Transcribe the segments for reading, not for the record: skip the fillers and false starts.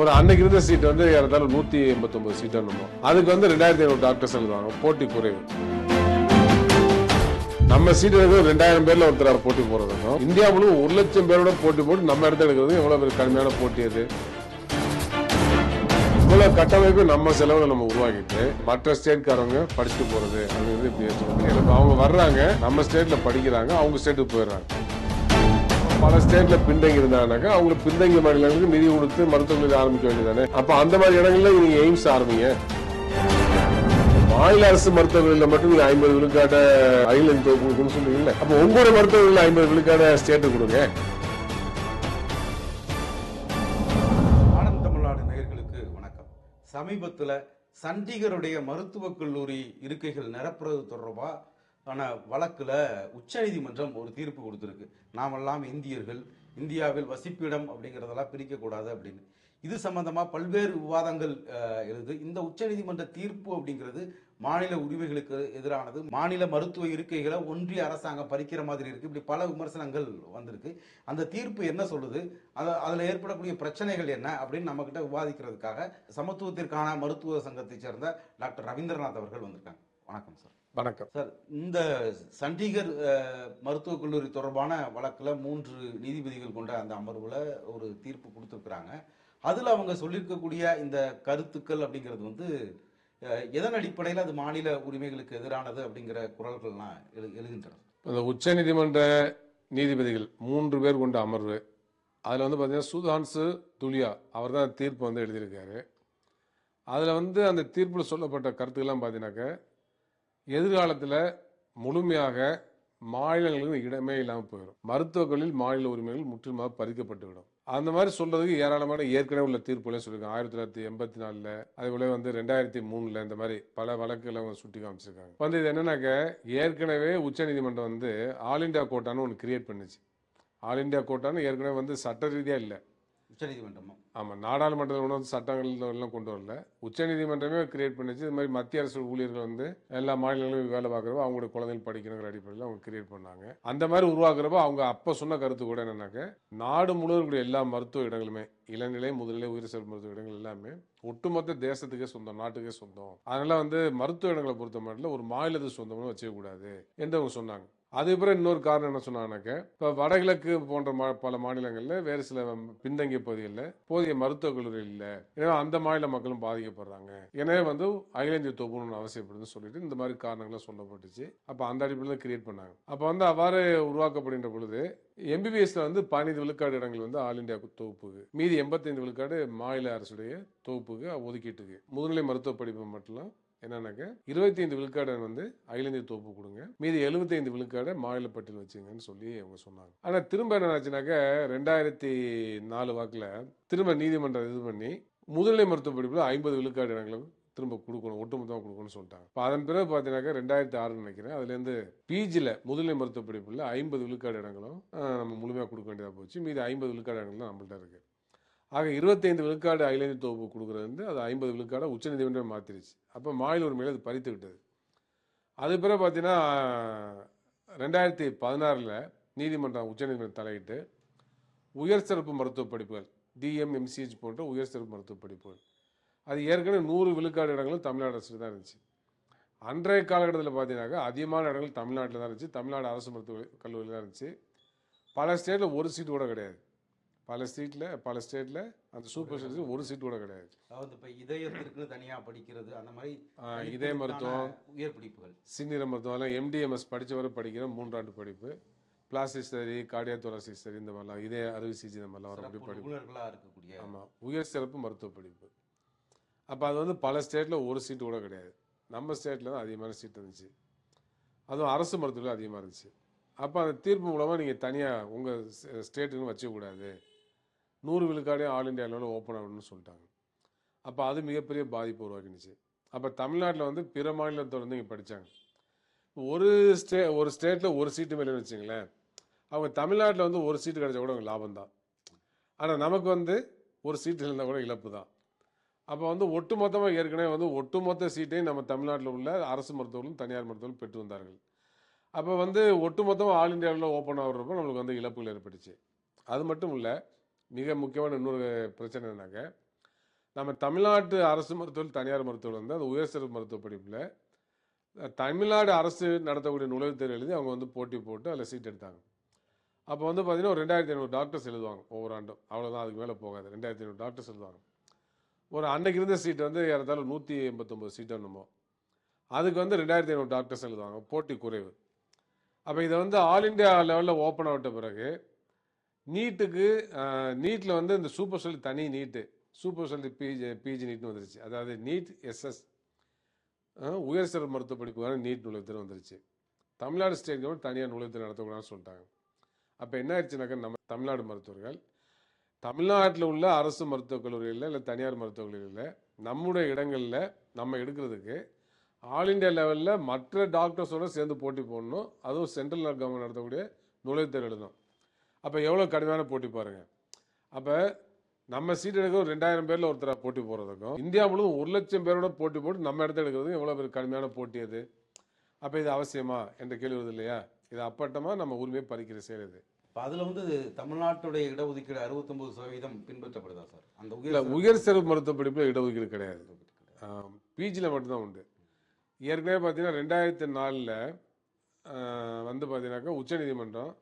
ஒரு அன்னைக்கு இருந்த சீட் வந்து ஏறத்தாழ 189 சீட் என்னமோ. அதுக்கு வந்து 2500 டாக்டர்ஸ் எழுதுவாங்க. போட்டி குறைவு. நம்ம சீட் எடுக்கிறது 2000 பேர்ல ஒருத்தர போட்டி போறதுக்கும், இந்தியா முழு 1 லட்சம் பேரோட போட்டி போட்டு நம்ம இடத்த எடுக்கிறது எவ்வளவு பெரிய கடுமையான போட்டி அது. இவ்வளவு கட்டமைப்பு நம்ம செலவுல நம்ம உருவாக்கிட்டு மற்ற ஸ்டேட்காரங்க படிச்சுட்டு போறது அப்படிங்கிறது இப்படி ஏற்றுக்கணும். அவங்க வர்றாங்க, நம்ம ஸ்டேட்ல படிக்கிறாங்க, அவங்க ஸ்டேட்டுக்கு போயிடுறாங்க. பல ஸ்டேட்ல பின்தங்கி இருந்தாங்கன்னாக்கா அவங்களுக்கு பின்தங்கிய மாநிலங்களுக்கு நிதி கொடுத்து மருத்துவ கல்லூரி ஆரம்பிக்க வேண்டியதானே. அப்ப அந்த மாதிரி இடங்கள்ல நீங்க எய்ம்ஸ் ஆரம்பிங்க. மாநில அரசு மருத்துவர்களில் மட்டும் நீங்க 50 விழுக்காட ஐலந்து தொகுப்புன்னு சொல்றீங்கல்ல, அப்ப உங்களோட மருத்துவர்கள் 50 விழுக்காட ஸ்டேட்டு கொடுங்க. ஆனந்த் தமிழ்நாடு நேயர்களுக்கு வணக்கம். சமீபத்தில் சண்டிகருடைய மருத்துவக் கல்லூரி இருக்கைகள் நிரப்புறது தொடர்பான வழக்குல உச்சநீதிமன்றம் ஒரு தீர்ப்பு கொடுத்திருக்கு. நாமெல்லாம் இந்தியர்கள், இந்தியாவில் வசிப்பிடம் அப்படிங்கிறதெல்லாம் பிரிக்கக்கூடாது அப்படின்னு. இது சம்பந்தமா பல்வேறு விவாதங்கள் எழுது. இந்த உச்சநீதிமன்ற தீர்ப்பு அப்படிங்கிறது மாநில உரிமைகளுக்கு எதிரானது, மாநில மருத்துவ இருக்கைகளை ஒன்றிய அரசாங்கம் பறிக்கிற மாதிரி இருக்கு, இப்படி பல விமர்சனங்கள் வந்திருக்கு. அந்த தீர்ப்பு என்ன சொல்லுது, அதில் ஏற்படக்கூடிய பிரச்சனைகள் என்ன அப்படின்னு நம்ம கிட்ட விவாதிக்கிறதுக்காக சமத்துவத்திற்கான மருத்துவ சங்கத்தை சேர்ந்த டாக்டர் ரவீந்திரநாத் அவர்கள் வந்திருக்காங்க. வணக்கம் சார். வணக்கம் சார், இந்த சண்டிகர் மருத்துவக் கல்லூரி தொடர்பான வழக்கில் 3 நீதிபதிகள் கொண்ட அந்த அமர்வுல ஒரு தீர்ப்பு கொடுத்துருக்குறாங்க. அதுல அவங்க சொல்லியிருக்கக்கூடிய இந்த கருத்துக்கள் அப்படிங்கிறது வந்து எதன் அடிப்படையில் அது மாநில உரிமைகளுக்கு எதிரானது அப்படிங்கிற குரல்கள்லாம் எழுகின்றன. இந்த உச்ச நீதிமன்ற நீதிபதிகள் 3 பேர் கொண்ட அமர்வு, அதுல வந்து பாத்தீங்கன்னா சுதான்சு துலியா அவர் தான் தீர்ப்பு வந்து எழுதியிருக்காரு. அதுல வந்து அந்த தீர்ப்பில் சொல்லப்பட்ட கருத்துக்கெல்லாம் பார்த்தீங்கன்னாக்க, எதிர்காலத்தில் முழுமையாக மாநிலங்களுக்கு இடமே இல்லாமல் போயிடும். மருத்துவக் கல்லூரியில் மாநில உரிமைகள் முற்றிலுமாக பறிக்கப்பட்டுவிடும். அந்த மாதிரி சொல்றதுக்கு ஏராளமான ஏற்கனவே உள்ள தீர்ப்புகளே சொல்லியிருக்காங்க. 1984 அதே போல வந்து 2003 இந்த மாதிரி பல வழக்குகளை அவங்க சுட்டி காமிச்சிருக்காங்க. வந்து இது என்னன்னாக்க, ஏற்கனவே உச்ச நீதிமன்றம் வந்து ஆல் இண்டியா கோட்டான்னு ஒன்று கிரியேட் பண்ணுச்சு. ஆல் இண்டியா கோட்டான்னு ஏற்கனவே வந்து சட்ட ரீதியா இல்லை. உச்சநீதிமன்றமும் ஆமா, நாடாளுமன்றத்தில் ஒன்றும் சட்டங்கள் எல்லாம் கொண்டு வரல. உச்ச நீதிமன்றமே கிரியேட் பண்ணிச்சு. இது மாதிரி மத்திய அரசு ஊழியர்கள் வந்து எல்லா மாநிலங்களும் வேலை பார்க்குறப்ப அவங்களோட குழந்தைகள் படிக்கணுங்கிற அடிப்படையில் அவங்க கிரியேட் பண்ணாங்க. அந்த மாதிரி உருவாக்குறப்ப அவங்க அப்ப சொன்ன கருத்து கூட என்னன்னாக்க, நாடு முழுவதும் எல்லா மருத்துவ இடங்களுமே, இளநிலை, முதுநிலை, உயிர் சிறப்பு மருத்துவ இடங்கள் எல்லாமே ஒட்டுமொத்த தேசத்துக்கே சொந்தம், நாட்டுக்கே சொந்தம். அதனால வந்து மருத்துவ இடங்களை பொறுத்த மட்டும் ஒரு மாநிலத்துக்கு சொந்தம்னு வச்சுக்க கூடாது என்று அவங்க சொன்னாங்க. அதுக்கப்புறம் இன்னொரு காரணம் என்ன சொன்னாங்கன்னாக்க, இப்போ வடகிழக்கு போன்ற பல மாநிலங்களில் வேறு சில பின்தங்கிய பகுதிகளில் போதிய மருத்துவக் கல்லூரி இல்லை, ஏன்னா அந்த மாநில மக்களும் பாதிக்கப்படுறாங்க, எனவே வந்து அகில இந்திய தொகுப்புன்னு அவசியப்படுதுன்னு சொல்லிட்டு இந்த மாதிரி காரணங்களை சொல்லப்பட்டுச்சு. அப்போ அந்த அடிப்படையில் கிரியேட் பண்ணாங்க. அப்போ வந்து அவ்வாறு உருவாக்கப்படுகின்ற பொழுது எம்பிபிஎஸ்ல வந்து 15 விழுக்காடு இடங்கள் வந்து ஆல் இண்டியா தொகுப்புக்கு, மீதி 85 விழுக்காடு மாநில அரசுடைய தொகுப்புக்கு ஒதுக்கீட்டுக்கு. முதுநிலை மருத்துவ படிப்பு மட்டும் என்னன்னாக்க 25 விழுக்காடு வந்து அகில இந்திய தொகுப்பு கொடுங்க, மீதி 75 விழுக்காடு மாநில பட்டியல் வச்சுங்கன்னு சொல்லி அவங்க சொன்னாங்க. ஆனா திரும்ப என்ன ஆச்சுனாக்க, 2004 வாக்குல திரும்ப நீதிமன்றம் இது பண்ணி முதுநிலை மருத்துவ படிப்புல 50 விழுக்காடு இடங்களும் திரும்ப கொடுக்கணும், ஒட்டுமொத்தமாக கொடுக்கணும்னு சொல்லிட்டாங்க. அதன் பிறகு பார்த்தீங்கன்னாக்க 2006 நினைக்கிறேன், அதுலேருந்து பிஜியில் முதுநிலை மருத்துவ படிப்புல 50 விழுக்காடு இடங்களும் நம்ம முழுமையாக கொடுக்க வேண்டியதாக போச்சு. மீதி 50 விழுக்காடு இடங்கள் தான் நம்மள்ட்ட இருக்கு. ஆக 25 விழுக்காடு அகில இந்திய தொகுப்பு கொடுக்குறது வந்து அது 50 விழுக்காடு உச்சநீதிமன்றம் மாற்றிருச்சு. அப்போ மாநில உரிமையில அது பறித்து விட்டது. அது பிறகு பார்த்தீங்கன்னா 2016 நீதிமன்றம் உச்சநீதிமன்றம் தலையிட்டு உயர் சிறப்பு மருத்துவ படிப்புகள், டிஎம், எம்சிஹெச் போன்ற உயர் சிறப்பு மருத்துவ படிப்புகள், அது ஏற்கனவே 100 விழுக்காடு இடங்களும் தமிழ்நாடு அரசு தான் இருந்துச்சு. அன்றைய காலகட்டத்தில் பார்த்தீங்கன்னாக்கா அதிகமான இடங்கள் தமிழ்நாட்டில் தான் இருந்துச்சு. தமிழ்நாடு அரசு மருத்துவ கல்லூரியில் தான் இருந்துச்சு. பல ஸ்டேட்டில் ஒரு சீட்டு கூட கிடையாது. பல ஸ்டேட்ல அந்த சூப்பர் ஸ்பெஷாலிட்டி ஒரு சீட் கூட கிடையாது. அதாவது இப்போ இதயத்திற்கு தனியா படிக்கிறது, அந்த மாதிரி இதய மருத்துவம், உயர் படிப்புகள், சிறுநீரக மருத்துவம், எம்டிஎம்எஸ் படித்தவரை படிக்கிற 3 ஆண்டு படிப்பு, பிளாஸ்டிக் சர்ஜரி, கார்டியோதொராசிக் சர்ஜரி, இந்த மாதிரிலாம் இதய அறுவை சிகிச்சை இந்த மாதிரிலாம் வர படிப்பு. இருக்கக்கூடிய ஆமாம், உயர் சிறப்பு மருத்துவ படிப்பு. அப்போ அது வந்து பல ஸ்டேட்ல ஒரு சீட்டு கூட கிடையாது. நம்ம ஸ்டேட்ல தான் அதிகமான சீட் இருந்துச்சு. அதுவும் அரசு மருத்துவர்கள் அதிகமாக இருந்துச்சு. அப்போ அந்த தீர்ப்பு மூலமாக நீங்கள் தனியாக உங்கள் ஸ்டேட்டுன்னு வச்சுக்கூடாது, 100 விழுக்காடே ஆல் இண்டியா லெவலில் ஓப்பன் ஆகணும்னு சொல்லிட்டாங்க. அப்போ அது மிகப்பெரிய பாதிப்பு உருவாக்கினுச்சு. அப்போ தமிழ்நாட்டில் வந்து பிற மாநிலத்தோடு வந்து இங்கே படித்தாங்க. ஒரு ஸ்டேட்டில் ஒரு சீட்டு மேலே வச்சுங்களேன், அவங்க தமிழ்நாட்டில் வந்து ஒரு சீட்டு கிடைச்சா கூட அவங்க லாபம் தான். ஆனால் நமக்கு வந்து ஒரு சீட்டு இருந்தால் கூட இழப்பு தான். அப்போ வந்து ஒட்டுமொத்தமாக ஏற்கனவே வந்து ஒட்டுமொத்த சீட்டையும் நம்ம தமிழ்நாட்டில் உள்ள அரசு மருத்துவர்களும் தனியார் மருத்துவர்களும் பெற்று வந்தார்கள். அப்போ வந்து ஒட்டுமொத்தமாக ஆல் இண்டியாவில் ஓப்பன் ஆகிறப்போ நம்மளுக்கு வந்து இழப்புகள் ஏற்பட்டுச்சு. அது மட்டும் இல்லை, மிக முக்கியமான இன்னொரு பிரச்சனை என்னன்னாக்க, நம்ம தமிழ்நாட்டு அரசு மருத்துவர்கள் தனியார் மருத்துவர்கள் வந்து அந்த உயர் சிறப்பு மருத்துவ படிப்பில் தமிழ்நாடு அரசு நடத்தக்கூடிய நுழைவுத் தேர்வு எழுதி அவங்க வந்து போட்டி போட்டு அதில் சீட் எடுத்தாங்க. அப்போ வந்து பார்த்தீங்கன்னா ஒரு 2500 டாக்டர்ஸ் எழுதுவாங்க ஒவ்வொரு ஆண்டும். அவ்வளோதான், அதுக்கு மேலே போகாது. 2500 டாக்டர்ஸ் எழுதுவாங்க. ஒரு அன்னைக்கு இருந்த சீட் வந்து ஏறத்தாழ 189 சீட் என்னமோ. அதுக்கு வந்து 2500 டாக்டர்ஸ் எழுதுவாங்க, போட்டி குறைவு. அப்போ இதை வந்து ஆல் இண்டியா லெவலில் ஓப்பன் ஆகிட்ட பிறகு நீட்டுக்கு நீட்டில் வந்து இந்த சூப்பர் ஸ்பெஷாலிட்டி தனி நீட்டு, சூப்பர் ஸ்பெஷாலிட்டி பிஜி நீட்னு வந்துருச்சு. அதாவது நீட் எஸ்எஸ் உயர் சிறப்பு மருத்துவ படிப்புக்கான நீட் நுழைவுத்தேர்வு வந்துருச்சு. தமிழ்நாடு ஸ்டேட் கவர்மெண்ட் தனியார் நுழைவுத்தேர்வு நடத்தக்கூடாதுன்னு சொல்லிட்டாங்க. அப்போ என்ன ஆயிடுச்சுனாக்கா, நம்ம தமிழ்நாடு மருத்துவர்கள் தமிழ்நாட்டில் உள்ள அரசு மருத்துவக் கல்லூரிகளில் இல்லை தனியார் மருத்துவக் கல்லூரிகளில் நம்முடைய இடங்களில் நம்ம எடுக்கிறதுக்கு ஆல் இண்டியா லெவலில் மற்ற டாக்டர்ஸோடு சேர்ந்து போட்டி போடணும். அதுவும் சென்ட்ரல் கவர்மெண்ட் நடத்தக்கூடிய நுழைவுத்தேர்வு எழுதணும். அப்போ எவ்வளோ கடுமையான போட்டி பாருங்கள். அப்போ நம்ம சீட் எடுக்க ஒரு 2000 பேரில் ஒருத்தராக போட்டி போடுறதுக்கும் இந்தியா முழுவதும் 1,00,000 பேரோட போட்டி போட்டு நம்ம இடத்த எடுக்கிறதுக்கும் எவ்வளோ பேர் கடுமையான போட்டி அது. அப்போ இது அவசியமா என்ற கேள்வி வருது இல்லையா? இது அப்பட்டமாக நம்ம உரிமையை பறிக்கிற செயல் இது. இப்போ அதில் வந்து தமிழ்நாட்டுடைய இடஒதுக்கீடு 69% பின்பற்றப்படுதா சார்? அந்த உயர் சிறப்பு மருத்துவ படிப்பில் இடஒதுக்கீடு கிடையாது. பிஜியில் மட்டும்தான் உண்டு. ஏற்கனவே பார்த்தீங்கன்னா 2004 வந்து பார்த்தீங்கன்னாக்கா உச்சநீதிமன்றம்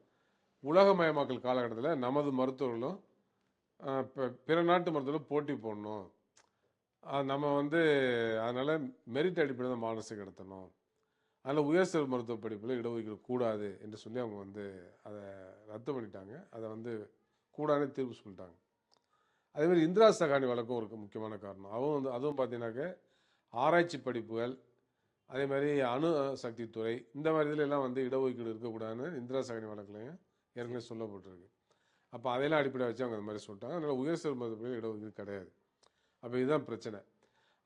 உலகமயமாக்கல் காலகட்டத்தில் நமது மருத்துவர்களும் பிற நாட்டு மருத்துவர்களும் போட்டி போடணும், நம்ம வந்து அதனால் மெரிட் அடிப்படையில் தான் மானசை நடத்தணும், அதில் உயர் சிறப்பு மருத்துவ படிப்பில் இடஒதுக்கீடு கூடாது என்று சொல்லி அவங்க வந்து அதை ரத்து பண்ணிட்டாங்க. அதை வந்து கூடாதுன்னு தீர்ப்பு சொல்லிட்டாங்க. அதேமாதிரி இந்திரா சகானி வழக்கம் ஒரு முக்கியமான காரணம். அதுவும் பார்த்தீங்கன்னாக்க ஆராய்ச்சி படிப்புகள், அதே மாதிரி அணு சக்தி துறை, இந்த மாதிரி இதுல எல்லாம் வந்து இடஒதுக்கீடு இருக்கக்கூடாதுன்னு இந்திரா சகானி வழக்குலையும் ஏற்கனவே சொல்லப்பட்டிருக்கு. அப்போ அதையெல்லாம் அடிப்படை வச்சு அவங்க அந்த மாதிரி சொல்லிட்டாங்க. அதனால் உயர் சிறப்பு மருத்துவ இடஒதுக்கீடு கிடையாது. அப்போ இதுதான் பிரச்சனை.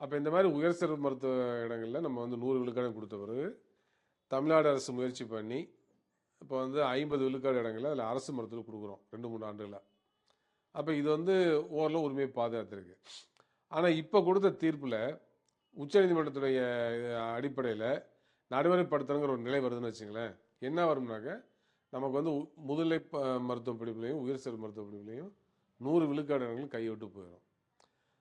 அப்போ இந்த மாதிரி உயர் சிறப்பு மருத்துவ இடங்களில் நம்ம வந்து 100 விழுக்காடு கொடுத்த பிறகு தமிழ்நாடு அரசு முயற்சி பண்ணி இப்போ வந்து 50 விழுக்காடு இடங்களில் அதில் அரசு மருத்துவர்கள் கொடுக்குறோம் 2-3 ஆண்டுகளாக. அப்போ இது வந்து ஓரளவு உரிமையை பாதுகாத்திருக்கு. ஆனால் இப்போ கொடுத்த தீர்ப்பில் உச்சநீதிமன்றத்துடைய அடிப்படையில் நடைமுறைப்படுத்தணுங்கிற ஒரு நிலை வருதுன்னு வச்சுங்களேன். என்ன வரும்னாக்க, நமக்கு வந்து முதுநிலை மருத்துவ படிப்புலையும் உயர் சிறப்பு மருத்துவ படிப்புலையும் 100 விழுக்காடு இடங்களும் கைவிட்டு போயிடும்.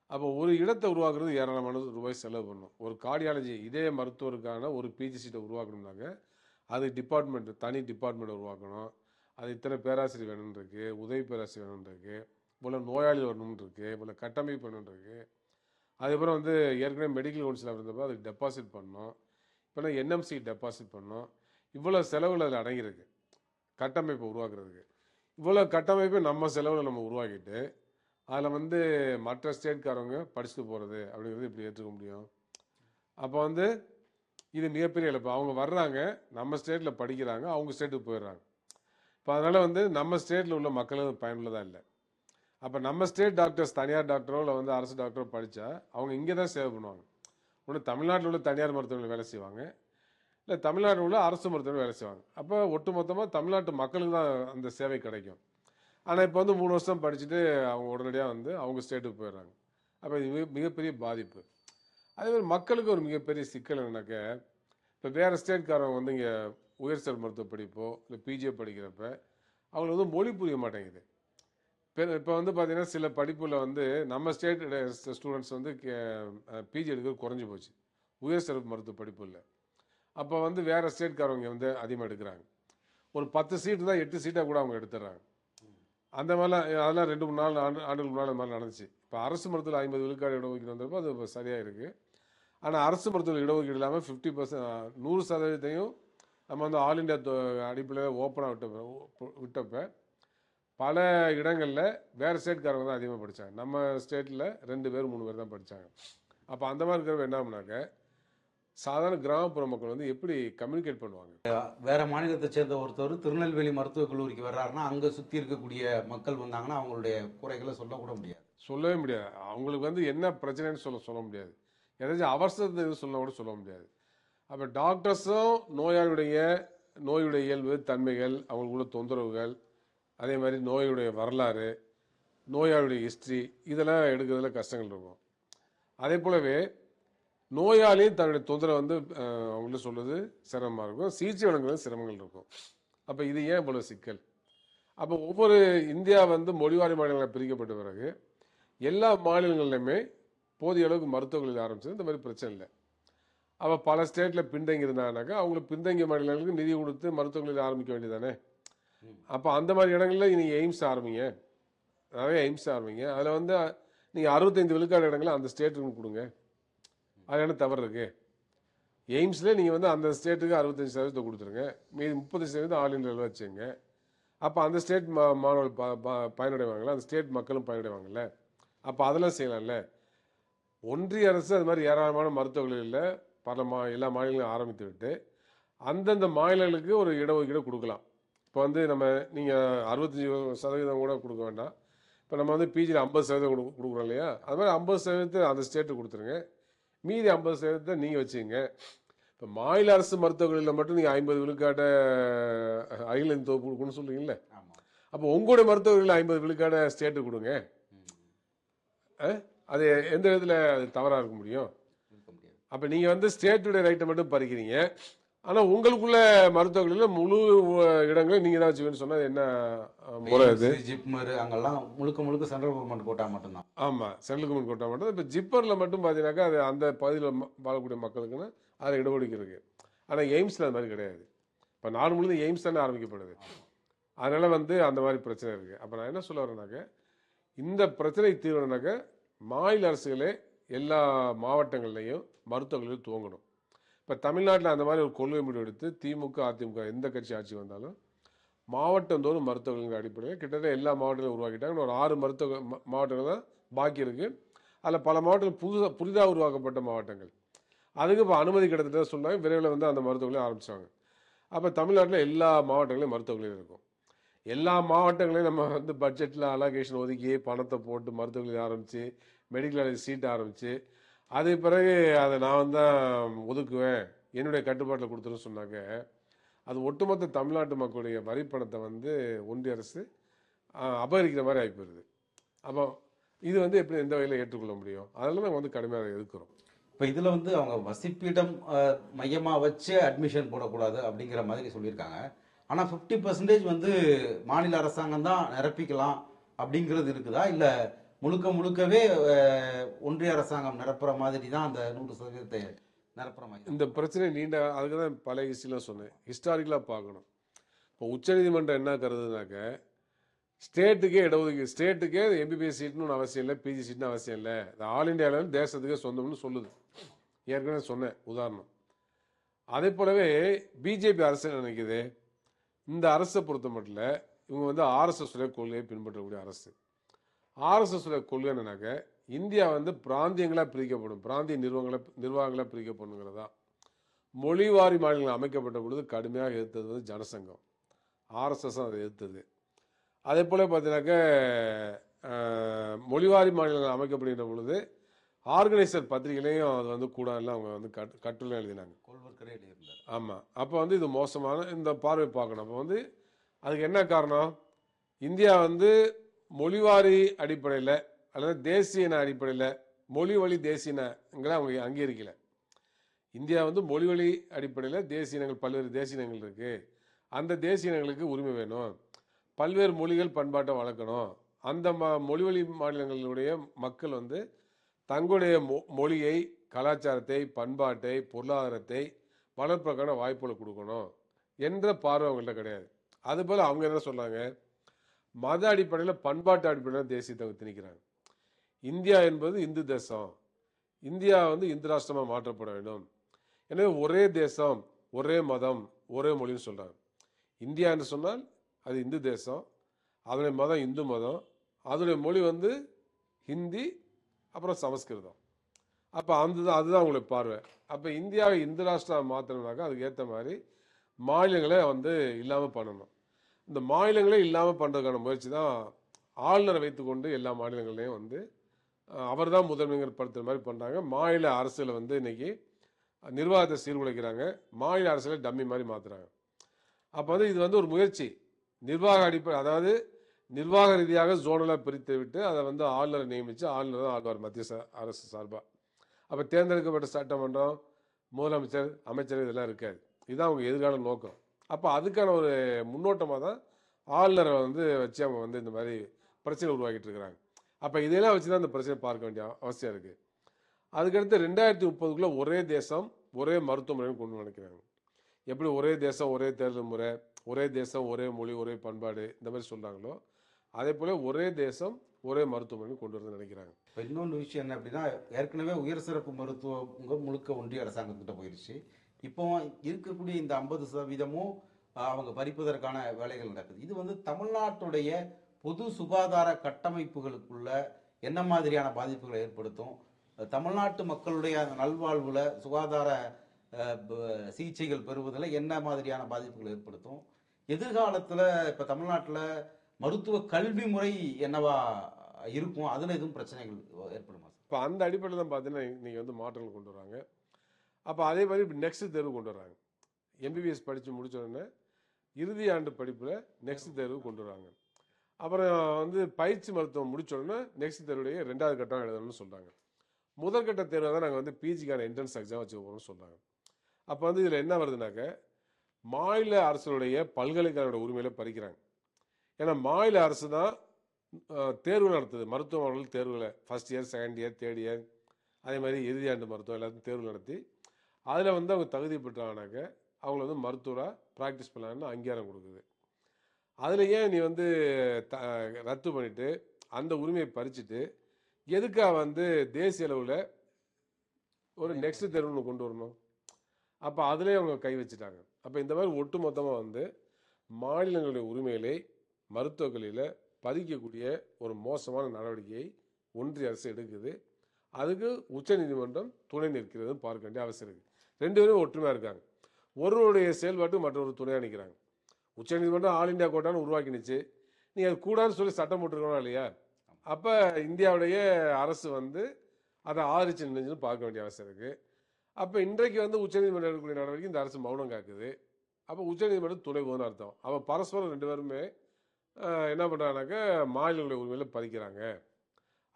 அப்போ ஒரு இடத்தை உருவாக்குறது ஏராளமான ரூபாய் செலவு பண்ணும். ஒரு கார்டியாலஜி இதே மருத்துவருக்கான ஒரு பிஜி சீட்டை உருவாக்கணும்னாக்க அது டிபார்ட்மெண்ட், தனி டிபார்ட்மெண்ட் உருவாக்கணும். அது இத்தனை பேராசிரியர் வேணும்னு இருக்கு, உதவி பேராசிரியர் வேணும்னு இருக்கு, இவ்வளோ நோயாளி வரணும்னு இருக்கு, இவ்வளோ கட்டமைப்பு வேணும்னு இருக்கு. அதுக்கப்புறம் வந்து ஏற்கனவே மெடிக்கல் கவுன்சில் இருந்தப்போ அதுக்கு டெபாசிட் பண்ணோம், இப்போனா என்எம்சி டெபாசிட் பண்ணோம். இவ்வளோ செலவுகள் அதில் அடங்கியிருக்கு கட்டமைப்பை உருவாக்குறதுக்கு. இவ்வளோ கட்டமைப்பை நம்ம செலவில் நம்ம உருவாக்கிட்டு அதில் வந்து மற்ற ஸ்டேட்காரவங்க படிச்சுட்டு போகிறது அப்படிங்கிறது இப்படி ஏற்றுக்க முடியும்? அப்போ வந்து இது மிகப்பெரிய இழப்பு. அவங்க வர்றாங்க, நம்ம ஸ்டேட்டில் படிக்கிறாங்க, அவங்க ஸ்டேட்டுக்கு போயிடுறாங்க. இப்போ அதனால் வந்து நம்ம ஸ்டேட்டில் உள்ள மக்களும் பயனுள்ளதாக இல்லை. அப்போ நம்ம ஸ்டேட் டாக்டர்ஸ் தனியார் டாக்டரோ இல்லை வந்து அரசு டாக்டரோ படித்தா அவங்க இங்கே தான் சேவை பண்ணுவாங்க. ஒன்று தமிழ்நாட்டில் உள்ள தனியார் மருத்துவர்கள் வேலை செய்வாங்க, இல்லை தமிழ்நாட்டில் உள்ள அரசு மருத்துவர்கள் வேலை செய்வாங்க. அப்போ ஒட்டுமொத்தமாக தமிழ்நாட்டு மக்களுக்கு தான் அந்த சேவை கிடைக்கும். ஆனால் இப்போ வந்து 3 வருஷம் படிச்சுட்டு அவங்க உடனடியாக வந்து அவங்க ஸ்டேட்டுக்கு போயிடுறாங்க. அப்போ இது மிகப்பெரிய பாதிப்பு. அதேமாதிரி மக்களுக்கு ஒரு மிகப்பெரிய சிக்கல் என்னன்னாக்க, இப்போ வேறு ஸ்டேட்காரவங்க வந்து இங்கே உயர் சிறப்பு மருத்துவ படிப்போ இல்லை பிஜிஓ படிக்கிறப்ப அவங்களுக்கு வந்து மொழி புரிய மாட்டேங்குது. இப்போ வந்து பார்த்தீங்கன்னா சில படிப்பில் வந்து நம்ம ஸ்டேட் ஸ்டூடெண்ட்ஸ் வந்து பிஜி எடுக்கிறது குறைஞ்சி போச்சு உயர் சிறப்பு மருத்துவ படிப்பு இல்லை. அப்போ வந்து வேறு ஸ்டேட்காரவங்க வந்து அதிகமாக எடுக்கிறாங்க. ஒரு 10 சீட்டு தான் 8 சீட்டாக கூட அவங்க எடுத்துடுறாங்க. அந்த மாதிரிலாம் அதெல்லாம் 2-3 ஆண்டுகளுக்கு முன்னால் அந்த மாதிரி நடந்துச்சு. இப்போ அரசு மருத்துவத்தில் 50 விழுக்காடு இடஒதுக்கீடு வந்தப்போ அது இப்போ சரியாக இருக்குது. ஆனால் அரசு மருத்துவத்தில் இடஒதுக்கீடு இல்லாமல் 50% 100% நம்ம வந்து ஆல் இண்டியா அடிப்படையில் ஓப்பனாக விட்டப்போ பல இடங்களில் வேறு ஸ்டேட்காரங்க தான் அதிகமாக படித்தாங்க. நம்ம ஸ்டேட்டில் 2 பேர் 3 பேர் தான் படித்தாங்க. அப்போ அந்த மாதிரி இருக்கிறப்ப என்ன ஆகுனாக்க, சாதாரண கிராமப்புற மக்கள் வந்து எப்படி கம்யூனிகேட் பண்ணுவாங்க? வேற மாநிலத்தை சேர்ந்த ஒருத்தர் திருநெல்வேலி மருத்துவக் கல்லூரிக்கு வர்றாருன்னா அங்கே சுற்றி இருக்கக்கூடிய மக்கள் வந்தாங்கன்னா அவங்களுடைய குறைகளை சொல்லக்கூட முடியாது, சொல்லவே முடியாது. அவங்களுக்கு வந்து என்ன பிரச்சனைன்னு சொல்ல முடியாது. ஏதாச்சும் அவசரத்தை சொல்ல கூட சொல்ல முடியாது. அப்போ டாக்டர்ஸும் நோயுடைய இயல்பு தன்மைகள், அவங்களுக்குள்ள தொந்தரவுகள், அதே மாதிரி நோயுடைய வரலாறு, நோயாளியுடைய ஹிஸ்ட்ரி, இதெல்லாம் எடுக்கிறதுல கஷ்டங்கள் இருக்கும். அதே போலவே நோயாளியும் தன்னுடைய தொந்தரவு வந்து அவங்கள்ட்ட சொல்றது சிரமமாக இருக்கும், சிகிச்சை வழங்குறது சிரமங்கள் இருக்கும். அப்போ இது ஏன் இவ்வளோ சிக்கல்? அப்போ ஒவ்வொரு இந்தியா வந்து மொழிவாரி மாநிலங்களாக பிரிக்கப்பட்ட பிறகு எல்லா மாநிலங்கள்லையுமே போதிய அளவுக்கு மருத்துவக் கல்லூரி ஆரம்பிச்சது இந்த மாதிரி பிரச்சனை இல்லை. அப்போ பல ஸ்டேட்டில் பின்தங்கி இருந்தாங்கனாக்கா அவங்களுக்கு பின்தங்கிய மாநிலங்களுக்கு நிதி கொடுத்து மருத்துவக் கல்லூரி ஆரம்பிக்க வேண்டியதானே. அப்போ அந்த மாதிரி இடங்களில் நீங்கள் எய்ம்ஸ் ஆரம்பிங்க, நிறைய எய்ம்ஸ் ஆரம்பிங்க. அதில் வந்து நீங்கள் 65 விழுக்காடு இடங்களை அந்த ஸ்டேட்டுக்கு கொடுங்க. அது என்ன தவறு இருக்குது? எய்ம்ஸில் நீங்கள் வந்து அந்த ஸ்டேட்டுக்கு 65% கொடுத்துருங்க, மீதி 30% ஆல் இண்டியாவில் வச்சுங்க. அப்போ அந்த ஸ்டேட் மாணவர்கள் பயனடைவாங்கல்ல, அந்த ஸ்டேட் மக்களும் பயனடைவாங்கல்ல. அப்போ அதெல்லாம் செய்யலாம்ல. ஒன்றிய அரசு அது மாதிரி ஏராளமான மருத்துவக் கல்லூரியில் எல்லா மாநிலங்களும் ஆரம்பித்து விட்டு அந்தந்த மாநிலங்களுக்கு ஒரு இடஒதுக்கீடு கொடுக்கலாம். இப்போ வந்து நீங்கள் 65% கூட கொடுக்க வேண்டாம். இப்போ நம்ம வந்து பிஜியில் 50% கொடுக்குறோம் இல்லையா, அது மாதிரி 50% அந்த ஸ்டேட்டு கொடுத்துருங்க, மீதி 50% நீங்கள் வச்சுங்க. இப்போ மாநில அரசு மருத்துவக் கல்லூரியில் மட்டும் நீங்கள் 50 விழுக்காட்டை அகில இந்திய தொகுப்பு கொடுக்கணும்னு சொல்கிறீங்களே, அப்போ உங்களுடைய மருத்துவக் கல்லூரியில் 50 விழுக்காடை ஸ்டேட்டு கொடுங்க. அது எந்த விதத்தில் அது தவறாக இருக்க முடியும்? அப்போ நீங்கள் வந்து ஸ்டேட்டுடைய ரைட்டை மட்டும் பறிக்கிறீங்க, ஆனால் உங்களுக்குள்ள மருத்துவக் கல்லூரியில் முழு இடங்களும் நீங்கள் தான் வச்சுக்கணும்னு சொன்னால் என்ன முறை? அது ஜிப்மர் அங்கெல்லாம் முழுக்க முழுக்க சென்ட்ரல் கவர்மெண்ட் கோட்டா மட்டும்தான். ஆமாம், சென்ட்ரல் கவர்மெண்ட் கோட்டா மட்டும். இப்போ ஜிப்பரில் மட்டும் பார்த்தீங்கன்னாக்கா அது அந்த பகுதியில் வாழக்கூடிய மக்களுக்குன்னு அதில் இடஒதுக்கீடு இருக்குது. ஆனால் எய்ம்ஸில் அது மாதிரி கிடையாது. இப்போ நாடு முழுவதும் எய்ம்ஸ் தானே ஆரம்பிக்கப்படுது. அதனால் வந்து அந்த மாதிரி பிரச்சனை இருக்குது. அப்போ நான் என்ன சொல்ல வரேன்னாக்க, இந்த பிரச்சனை தீர்வுனாக்க மாநில அரசுகளே எல்லா மாவட்டங்கள்லையும் மருத்துவக் கல்லூரி துவங்கணும். இப்போ தமிழ்நாட்டில் அந்த மாதிரி ஒரு கொள்கை முடிவு எடுத்து திமுக அதிமுக எந்த கட்சி ஆட்சி வந்தாலும் மாவட்டந்தோறும் மருத்துவக் கல்லூரி அடிப்படையில் கிட்டத்தட்ட எல்லா மாவட்டங்களையும் உருவாக்கிட்டாங்க. ஒரு 6 மாவட்டங்கள் தான் பாக்கி இருக்குது. அதில் பல மாவட்டங்கள் புதிதாக உருவாக்கப்பட்ட மாவட்டங்கள். அதுக்கு இப்போ அனுமதி கிடைத்ததாக சொன்னாங்க. விரைவில் வந்து அந்த மருத்துவக் கல்லூரி ஆரம்பிச்சாங்க. அப்போ தமிழ்நாட்டில் எல்லா மாவட்டங்களையும் மருத்துவக் கல்லூரி இருக்கும். எல்லா மாவட்டங்களையும் நம்ம வந்து பட்ஜெட்டில் அலோகேஷன் ஒதுக்கி பணத்தை போட்டு மருத்துவக் கல்லூரி ஆரம்பித்து மெடிக்கல் காலேஜ் சீட் ஆரம்பித்து அதுக்கு பிறகு அதை நான் வந்து ஒதுக்குவேன், என்னுடைய கட்டுப்பாட்டில் கொடுத்துருன்னு சொன்னாங்க. அது ஒட்டுமொத்த தமிழ்நாட்டு மக்களுடைய வரி பணத்தை வந்து ஒன்றிய அரசு அபகரிக்கிற மாதிரி ஆகி போயிருது. அப்போ இது வந்து எப்படி எந்த வகையில் ஏற்றுக்கொள்ள முடியும்? அதெல்லாம் நாங்கள் வந்து கடுமையாக எதிர்க்கிறோம். இப்போ இதில் வந்து அவங்க வசிப்பிடம் மையமாக வச்சு அட்மிஷன் போடக்கூடாது அப்படிங்கிற மாதிரி சொல்லியிருக்காங்க. ஆனால் 50% வந்து மாநில அரசாங்கம் தான் நிரப்பிக்கலாம் அப்படிங்கிறது இருக்குதா, இல்லை முழுக்க முழுக்கவே ஒன்றிய அரசாங்கம் நிரப்புற மாதிரி தான் அந்த 100% நிரப்புற மாதிரி? இந்த பிரச்சனை அதுக்கு தான் பல ஹிஸ்ட்ரிலாம் சொன்னேன், ஹிஸ்டாரிக்கலாக பார்க்கணும். இப்போ உச்சநீதிமன்றம் என்ன கருதுனாக்க, ஸ்டேட்டுக்கே இடஒதுக்கீடு, ஸ்டேட்டுக்கே எம்பிபிஎஸ் சீட்னு அவசியம் இல்லை, பிஜி சீட்னு அவசியம் இல்லை, ஆல் இண்டியாவில் தேசத்துக்கே சொந்தம்னு சொல்லுது. ஏற்கனவே சொன்னேன் உதாரணம். அதே போலவே பிஜேபி அரசு நினைக்குது, இந்த அரசை பொறுத்த மட்டும் இவங்க வந்து ஆர்எஸ்எஸ் கொள்கையை பின்பற்றக்கூடிய அரசு. ஆர்எஸ்எஸ் கொள்கை என்னன்னாக்க, இந்தியா வந்து பிராந்தியங்களாக பிரிக்கப்படும், பிராந்திய நிர்வாகங்களாக பிரிக்கப்படுங்கிறதா. மொழிவாரி மாநிலங்கள் அமைக்கப்பட்ட பொழுது கடுமையாக எதிர்த்தது வந்து ஜனசங்கம், ஆர்எஸ்எஸ் அதை எதிர்த்தது. அதே போல் பார்த்தீங்கன்னாக்க மொழிவாரி மாநிலங்கள் அமைக்கப்படுகின்ற பொழுது ஆர்கனைசர் பத்திரிகையிலையும் அது வந்து கூடாதுல அவங்க வந்து கட்டுரை எழுதினாங்க. ஆமாம், அப்போ வந்து இது மோசமான இந்த பார்வை பார்க்கணும். அப்போ வந்து அதுக்கு என்ன காரணம்? இந்தியா வந்து மொழிவாரி அடிப்படையில் அல்லது தேசிய இன அடிப்படையில் மொழி வழி தேசிய இனங்களை அவங்க அங்கீகரிக்கல. இந்தியா வந்து மொழி வழி அடிப்படையில் தேசிய இனங்கள், பல்வேறு தேசிய இனங்கள் இருக்குது, அந்த தேசிய இனங்களுக்கு உரிமை வேணும், பல்வேறு மொழிகள் பண்பாட்டை வளர்க்கணும், அந்த மொழி வழி மாநிலங்களுடைய மக்கள் வந்து தங்களுடைய மொழியை, கலாச்சாரத்தை, பண்பாட்டை, பொருளாதாரத்தை வளர்ப்பதற்கான வாய்ப்புகளை கொடுக்கணும் என்ற பார்வை அவங்கள்ட்ட கிடையாது. அதுபோல் அவங்க என்ன சொல்கிறாங்க, மத அடிப்படையில் பண்பாட்டு அடிப்படையில் தேசியத்தை திணிக்கிறாங்க. இந்தியா என்பது இந்து தேசம், இந்தியா வந்து இந்து ராஷ்டிரமாக மாற்றப்பட வேண்டும், எனவே ஒரே தேசம், ஒரே மதம், ஒரே மொழின்னு சொல்கிறாங்க. இந்தியா என்று சொன்னால் அது இந்து தேசம், அதனுடைய மதம் இந்து மதம், அதனுடைய மொழி வந்து ஹிந்தி, அப்புறம் சமஸ்கிருதம். அப்போ அதுதான் அவங்களுடைய பார்வை. அப்போ இந்தியாவை இந்து ராஷ்டிரம் மாற்றணும்னாக்கா அதுக்கு ஏற்ற மாதிரி மாநிலங்களே வந்து இல்லாமல் பண்ணணும். இந்த மாநிலங்களே இல்லாமல் பண்ணுறதுக்கான முயற்சி தான் ஆளுநரை வைத்துக்கொண்டு எல்லா மாநிலங்களையும் வந்து அவர் தான் முதன்மைங்கிற படுத்துகிற மாதிரி பண்ணுறாங்க. மாநில அரசில் வந்து இன்னைக்கு நிர்வாகத்தை சீர்குலைக்கிறாங்க, மாநில அரசில் டம்மி மாதிரி மாற்றுறாங்க. அப்போ வந்து இது வந்து ஒரு முயற்சி, நிர்வாக அடிப்படை, அதாவது நிர்வாக ரீதியாக ஜோனலாக பிரித்து விட்டு அதை வந்து ஆளுநரை நியமித்து ஆளுநர் தான் ஆழ்வார் மத்திய அரசு சார்பாக. அப்போ தேர்ந்தெடுக்கப்பட்ட சட்டமன்றம், முதலமைச்சர், அமைச்சர் இதெல்லாம் இருக்காது. இதுதான் அவங்க எதிர்கால நோக்கம். அப்போ அதுக்கான ஒரு முன்னோட்டமாக தான் ஆளுநரை வந்து வச்சு அவங்க வந்து இந்த மாதிரி பிரச்சனை உருவாக்கிட்டு இருக்கிறாங்க. அப்போ இதெல்லாம் வச்சு தான் இந்த பிரச்சனை பார்க்க வேண்டிய அவசியம் இருக்குது. அதுக்கடுத்து 2030க்குள்ள ஒரே தேசம் ஒரே மருத்துவமனைன்னு கொண்டு நினைக்கிறாங்க. எப்படி ஒரே தேசம் ஒரே தேர்தல் முறை, ஒரே தேசம் ஒரே மொழி ஒரே பண்பாடு இந்த மாதிரி சொல்றாங்களோ அதே போல ஒரே தேசம் ஒரே மருத்துவமனை கொண்டு வரணும்னு நினைக்கிறாங்க. இப்போ இன்னொன்று விஷயம் என்ன அப்படின்னா, ஏற்கனவே உயர் சிறப்பு மருத்துவம் முழுக்க ஒன்றிய அரசாங்கத்திட்ட போயிடுச்சு. இப்போ இருக்கக்கூடிய இந்த 50% அவங்க பறிப்பதற்கான வேலைகள் நடக்குது. இது வந்து தமிழ்நாட்டுடைய பொது சுகாதார கட்டமைப்புகளுக்குள்ள என்ன மாதிரியான பாதிப்புகளை ஏற்படுத்தும்? தமிழ்நாட்டு மக்களுடைய அந்த நல்வாழ்வுல சுகாதார சிகிச்சைகள் பெறுவதில் என்ன மாதிரியான பாதிப்புகள் ஏற்படுத்தும்? எதிர்காலத்துல இப்ப தமிழ்நாட்டுல மருத்துவ கல்வி முறை என்னவா இருக்கும்? அதுல எதுவும் பிரச்சனைகள் ஏற்படுமா? இப்போ அந்த அடிப்படையில் தான் பார்த்தீங்கன்னா இன்னைக்கு வந்து மாற்றங்கள் கொண்டு வராங்க. அப்போ அதே மாதிரி இப்போ நெக்ஸ்ட் தேர்வு கொண்டு வராங்க. எம்பிபிஎஸ் படித்து முடிச்ச உடனே இறுதி ஆண்டு படிப்பில் நெக்ஸ்ட் தேர்வு கொண்டு வராங்க. அப்புறம் வந்து பயிற்சி மருத்துவம் முடிச்ச உடனே நெக்ஸ்ட் தேர்வுடைய 2வது கட்டம் எழுதணும்னு சொல்கிறாங்க. முதற்கட்ட தேர்வை தான் நாங்கள் வந்து பிஜிக்கான என்ட்ரன்ஸ் எக்ஸாம் வச்சுக்க போகிறோம்னு சொல்கிறாங்க. அப்போ வந்து இதில் என்ன வருதுனாக்க மாநில அரசுடைய பல்கலைக்கழக உரிமையில பறிக்கிறாங்க. ஏன்னா மாநில அரசு தான் தேர்வு நடத்துது, மருத்துவ மாணவர்கள் தேர்வுகளை first year, second year, third year, அதே மாதிரி இறுதி ஆண்டு மருத்துவம் எல்லாத்தையும் தேர்வு நடத்தி அதில் வந்து அவங்க தகுதி பெற்றாங்கனாக்க அவங்கள வந்து மருத்துவராக ப்ராக்டிஸ் பண்ணலான்னு அங்கீகாரம் கொடுக்குது. அதில் ஏன் நீ வந்து ரத்து பண்ணிட்டு அந்த உரிமையை பறிச்சுட்டு எதுக்காக வந்து தேசிய அளவில் ஒரு நெக்ஸ்ட் தேர்வுன்னு கொண்டு வரணும்? அப்போ அதிலே அவங்க கை வச்சுட்டாங்க. அப்போ இந்த மாதிரி ஒட்டு மொத்தமாக வந்து மாநிலங்களுடைய உரிமைகளை மருத்துவக் கல்வியில் பதிக்கக்கூடிய ஒரு மோசமான நடவடிக்கையை ஒன்றிய அரசு எடுக்குது. அதுக்கு உச்சநீதிமன்றம் துணை நிற்கிறதுன்னு பார்க்க வேண்டிய அவசியம் இருக்குது. 2 பேரும் ஒற்றுமையாக இருக்காங்க. ஒருவருடைய செயல்பாட்டு மற்றொரு துணையாக நிற்கிறாங்க. உச்சநீதிமன்றம் ஆல் இண்டியா கோட்டான்னு உருவாக்கினுச்சு. நீங்கள் அது கூடாதுன்னு சொல்லி சட்டம் போட்டுருக்கணும் இல்லையா? அப்போ இந்தியாவுடைய அரசு வந்து அதை ஆதரிச்சு நின்றுச்சுன்னு பார்க்க வேண்டிய அவசியம் இருக்குது. அப்போ இன்றைக்கு வந்து உச்சநீதிமன்றம் எடுக்கக்கூடிய நடவடிக்கை இந்த அரசு மௌனம் காக்குது. அப்போ உச்சநீதிமன்றம் துணை போகுதுன்னு அர்த்தம். அப்போ பரஸ்பரம் 2 பேருமே என்ன பண்ணுறாங்கனாக்கா மாநிலங்களுடைய உரிமையில் பதிக்கிறாங்க.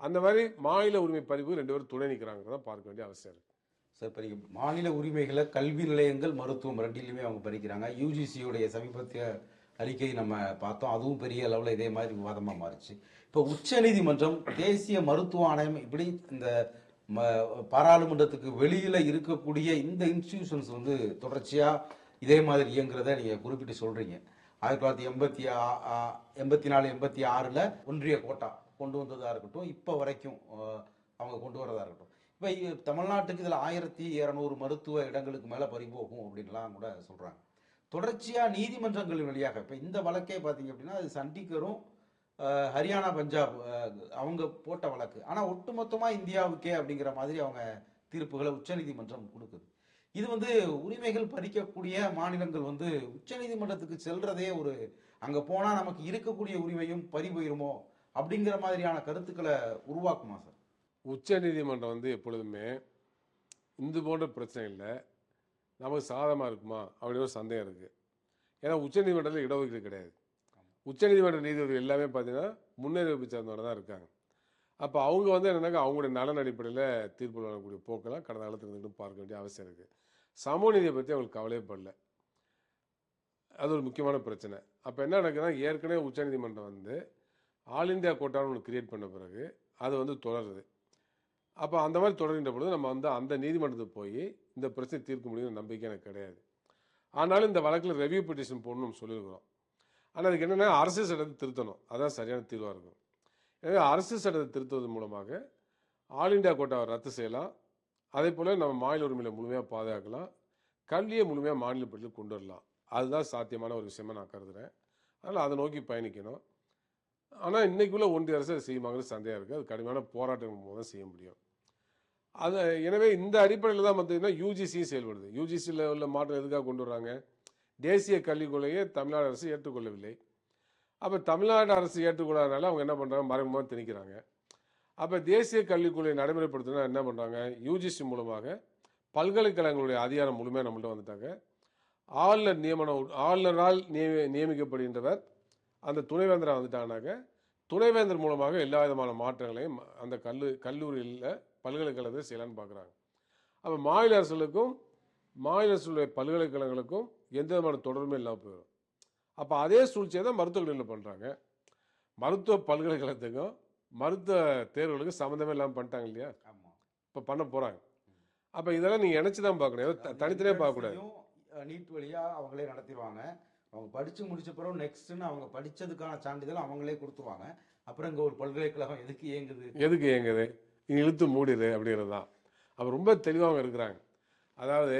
அந்த மாதிரி மாநில உரிமை பதிவு 2 பேரும் துணை நிற்கிறாங்கிறத பார்க்க வேண்டிய அவசியம் இருக்குது. சார், இப்போ நீங்கள் மாநில உரிமைகளை கல்வி நிலையங்கள் மருத்துவம் ரெண்டிலுமே அவங்க பறிக்கிறாங்க. யூஜிசியுடைய சமீபத்திய அறிக்கை நம்ம பார்த்தோம். அதுவும் பெரிய அளவில் இதே மாதிரி விவாதமாக மாறிச்சு. இப்போ உச்சநீதிமன்றம், தேசிய மருத்துவ ஆணையம், இப்படி இந்த பாராளுமன்றத்துக்கு வெளியில் இருக்கக்கூடிய இந்த இன்ஸ்டிடியூஷன்ஸ் வந்து தொடர்ச்சியாக இதே மாதிரி இயங்குறத நீங்கள் குறிப்பிட்டு சொல்கிறீங்க. 1984, 86ல் ஒன்றிய கோட்டா கொண்டு வந்ததாக இருக்கட்டும், இப்போ வரைக்கும் அவங்க கொண்டு வரதா இருக்கட்டும். இப்போ தமிழ்நாட்டுக்கு இதில் 1200 மருத்துவ இடங்களுக்கு மேலே பறிபோகும் அப்படின்லாம் கூட சொல்கிறாங்க. தொடர்ச்சியாக நீதிமன்றங்கள் வழியாக இப்போ இந்த வழக்கே பார்த்தீங்க அப்படின்னா அது சண்டிகரும் ஹரியானா, பஞ்சாப் அவங்க போட்ட வழக்கு. ஆனால் ஒட்டுமொத்தமாக இந்தியாவுக்கே அப்படிங்கிற மாதிரி அவங்க தீர்ப்புகளை உச்சநீதிமன்றம் கொடுக்குது. இது வந்து உரிமைகள் பறிக்கக்கூடிய மாநிலங்கள் வந்து உச்சநீதிமன்றத்துக்கு செல்றதே ஒரு அங்கே போனால் நமக்கு இருக்கக்கூடிய உரிமையும் பறி போயிருமோ அப்படிங்கிற மாதிரியான கருத்துக்களை உருவாக்குமா சார்? உச்சநீதிமன்றம் வந்து எப்பொழுதுமே இந்த போன்ற பிரச்சனை இல்லை நமக்கு சாதகமாக இருக்குமா அப்படி ஒரு சந்தேகம் இருக்குது. ஏன்னா உச்சநீதிமன்றத்தில் இடஒதுக்கீடு கிடையாது. உச்சநீதிமன்ற நீதிபதிகள் எல்லாமே பார்த்தீங்கன்னா முன்னறிவிப்பு சார்ந்தவங்க தான் இருக்காங்க. அப்போ அவங்க வந்து என்னன்னாக்கா அவங்களுடைய நலன் அடிப்படையில் தீர்ப்பு வழங்கக்கூடிய போக்கெல்லாம் கடந்த காலத்தில் இருந்துட்டு பார்க்க வேண்டிய அவசியம் இருக்குது. சமூக நீதியை பற்றி அவங்களுக்கு கவலையே படல. அது ஒரு முக்கியமான பிரச்சனை. அப்போ என்ன நடக்குதுன்னா, ஏற்கனவே உச்சநீதிமன்றம் வந்து ஆல் இண்டியா கோட்டான்னு ஒன்று கிரியேட் பண்ண பிறகு அது வந்து தொடருது. அப்போ அந்த மாதிரி தொடர்கின்ற பொழுது நம்ம வந்து அந்த நீதிமன்றத்துக்கு போய் இந்த பிரச்சனை தீர்க்க முடியும்னு நம்பிக்கை எனக்கு கிடையாது. ஆனாலும் இந்த வழக்கில் ரெவியூ பெட்டிஷன் போடணும்னு சொல்லியிருக்கிறோம். ஆனால் அதுக்கு என்னென்னா அரசியல் சட்டத்தை திருத்தணும், அதான் சரியான தீர்வாக இருக்கும். எனவே அரசியல் சட்டத்தை திருத்துவதன் மூலமாக ஆல் இண்டியா கோட்டாவை ரத்து செய்யலாம். அதே போல் நம்ம மாநில உரிமையை முழுமையாக பாதுகாக்கலாம், கல்வியை முழுமையாக மாநில பட்டியலில் கொண்டு வரலாம். அதுதான் சாத்தியமான ஒரு விஷயமா நான் கருதுகிறேன். அதனால் அதை நோக்கி பயணிக்கணும். ஆனால் இன்றைக்குள்ள ஒன்றிய அரசு அதை செய்யுமாங்கிறது சந்தேகம் இருக்குது. அது கடுமையான போராட்டம் மூலம் தான் செய்ய முடியும். அது எனவே இந்த அடிப்படையில் தான் பார்த்தீங்கன்னா யூஜிசியும் செயல்படுது. யூஜிசியில் உள்ள மாற்றம் எதுக்காக கொண்டு வர்றாங்க? தேசிய கல்விக் கொள்கையை தமிழ்நாடு அரசு ஏற்றுக்கொள்ளவில்லை. அப்போ தமிழ்நாடு அரசு ஏற்றுக்கொள்ளாதனால அவங்க என்ன பண்ணுறாங்க, மறைமுகமாக திணிக்கிறாங்க. அப்போ தேசிய கல்விக் கொள்கையை நடைமுறைப்படுத்தினா என்ன பண்ணுறாங்க, யூஜிசி மூலமாக பல்கலைக்கழகங்களுடைய அதிகாரம் முழுமையாக நம்மள்ட்ட வந்துட்டாங்க. ஆளுநரால் நியமிக்கப்படுகின்றவர் அந்த துணைவேந்தராக வந்துட்டாங்கனாக்க துணைவேந்தர் மூலமாக எல்லா விதமான மாற்றங்களையும் அந்த கல்லூரியில் பல்கலைக்கழகத்தை செய்யலான்னு பார்க்குறாங்க. அப்போ மாநில அரசுகளுக்கும் மாநில அரசுடைய பல்கலைக்கழகங்களுக்கும் எந்த விதமான தொடர்புமே இல்லாமல் போயிடும். அப்போ அதே சூழ்ச்சியை தான் மருத்துவக் கல்லூரியில் பண்ணுறாங்க. மருத்துவ பல்கலைக்கழகத்துக்கும் மருத்துவ தேர்வுகளுக்கும் சம்மந்தமே இல்லாமல் பண்ணிட்டாங்க இல்லையா? இப்போ பண்ண போகிறாங்க. அப்போ இதெல்லாம் நீங்கள் இணைச்சி தான் பார்க்கணும், ஏதோ தனித்தனியாக பார்க்கக்கூடாது. நீட் வழியா அவங்களே நடத்திடுவாங்க. அவங்க படிச்சு முடிச்ச பிறகு நெக்ஸ்ட்னு அவங்க படிச்சதுக்கான சான்றிதழ் அவங்களே கொடுத்துருவாங்க. அப்புறம் இங்க ஒரு பல்கலைக்கழகம் எதுக்கு இயங்குது இழுத்து மூடிடு அப்படிங்கிறது தான். அப்போ ரொம்ப தெளிவாக அவங்க இருக்கிறாங்க. அதாவது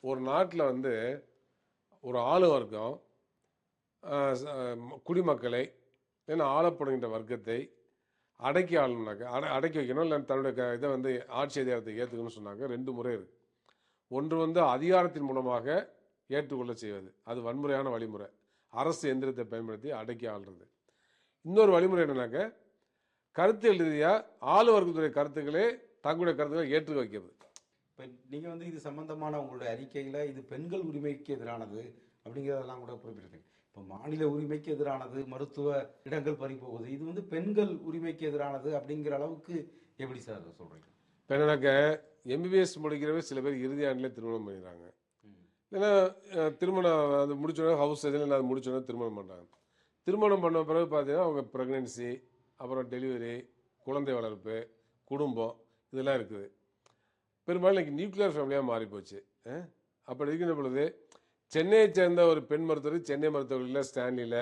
ஒரு நாட்டில் வந்து ஒரு ஆளு வர்க்கம் குடிமக்களை ஏன்னா ஆளப்படுகின்ற வர்க்கத்தை அடக்கி ஆளணும்னாக்க அடக்கி வைக்கணும், இல்லை தன்னுடைய இதை வந்து ஆட்சி அதிகாரத்தை ஏற்றுக்கணும்னு சொன்னாங்க. 2 முறை இருக்கு. ஒன்று வந்து அதிகாரத்தின் மூலமாக ஏற்றுக்கொள்ள செய்வது, அது வன்முறையான வழிமுறை, அரசு எந்திரத்தை பயன்படுத்தி அடக்கி ஆள்றது. இன்னொரு வழிமுறை என்னன்னாக்க கருத்தியல் ரீதியாக ஆளு வர்க்கத்துடைய கருத்துக்களே தங்களுடைய கருத்துக்களை ஏற்று வைக்கிறது. இப்போ நீங்கள் வந்து இது சம்பந்தமான உங்களுடைய அறிக்கையில் இது பெண்கள் உரிமைக்கு எதிரானது அப்படிங்கிறதெல்லாம் கூட குறிப்பிட்டிருக்கீங்க. இப்போ மாநில உரிமைக்கு எதிரானது, மருத்துவ இடங்கள் பறிபோகுது, இது வந்து பெண்கள் உரிமைக்கு எதிரானது அப்படிங்கிற அளவுக்கு எப்படி சார் சொல்கிறீங்க? இப்போ என்னன்னாக்க எம்பிபிஎஸ் முடிக்கிறவே சில பேர் இறுதி ஆண்டிலே திருமணம் பண்ணிடுறாங்க. ஏன்னா திருமணம் அது முடிச்சோடனே ஹவுஸ் சர்ஜன் அது முடிச்சோடனே திருமணம் பண்ணுறாங்க. திருமணம் பண்ண பிறகு பார்த்தீங்கன்னா அவங்க ப்ரெக்னென்சி, அப்புறம் டெலிவரி, குழந்தை வளர்ப்பு, குடும்பம் இதெல்லாம் இருக்குது. பெரும்பாலும் இன்னைக்கு நியூக்ளியர் ஃபேமிலியாக மாறிப்போச்சு. அப்படி இருக்கின்ற பொழுது சென்னையை சேர்ந்த ஒரு பெண் மருத்துவர் சென்னை மருத்துவர்களில் ஸ்டான்லியில்,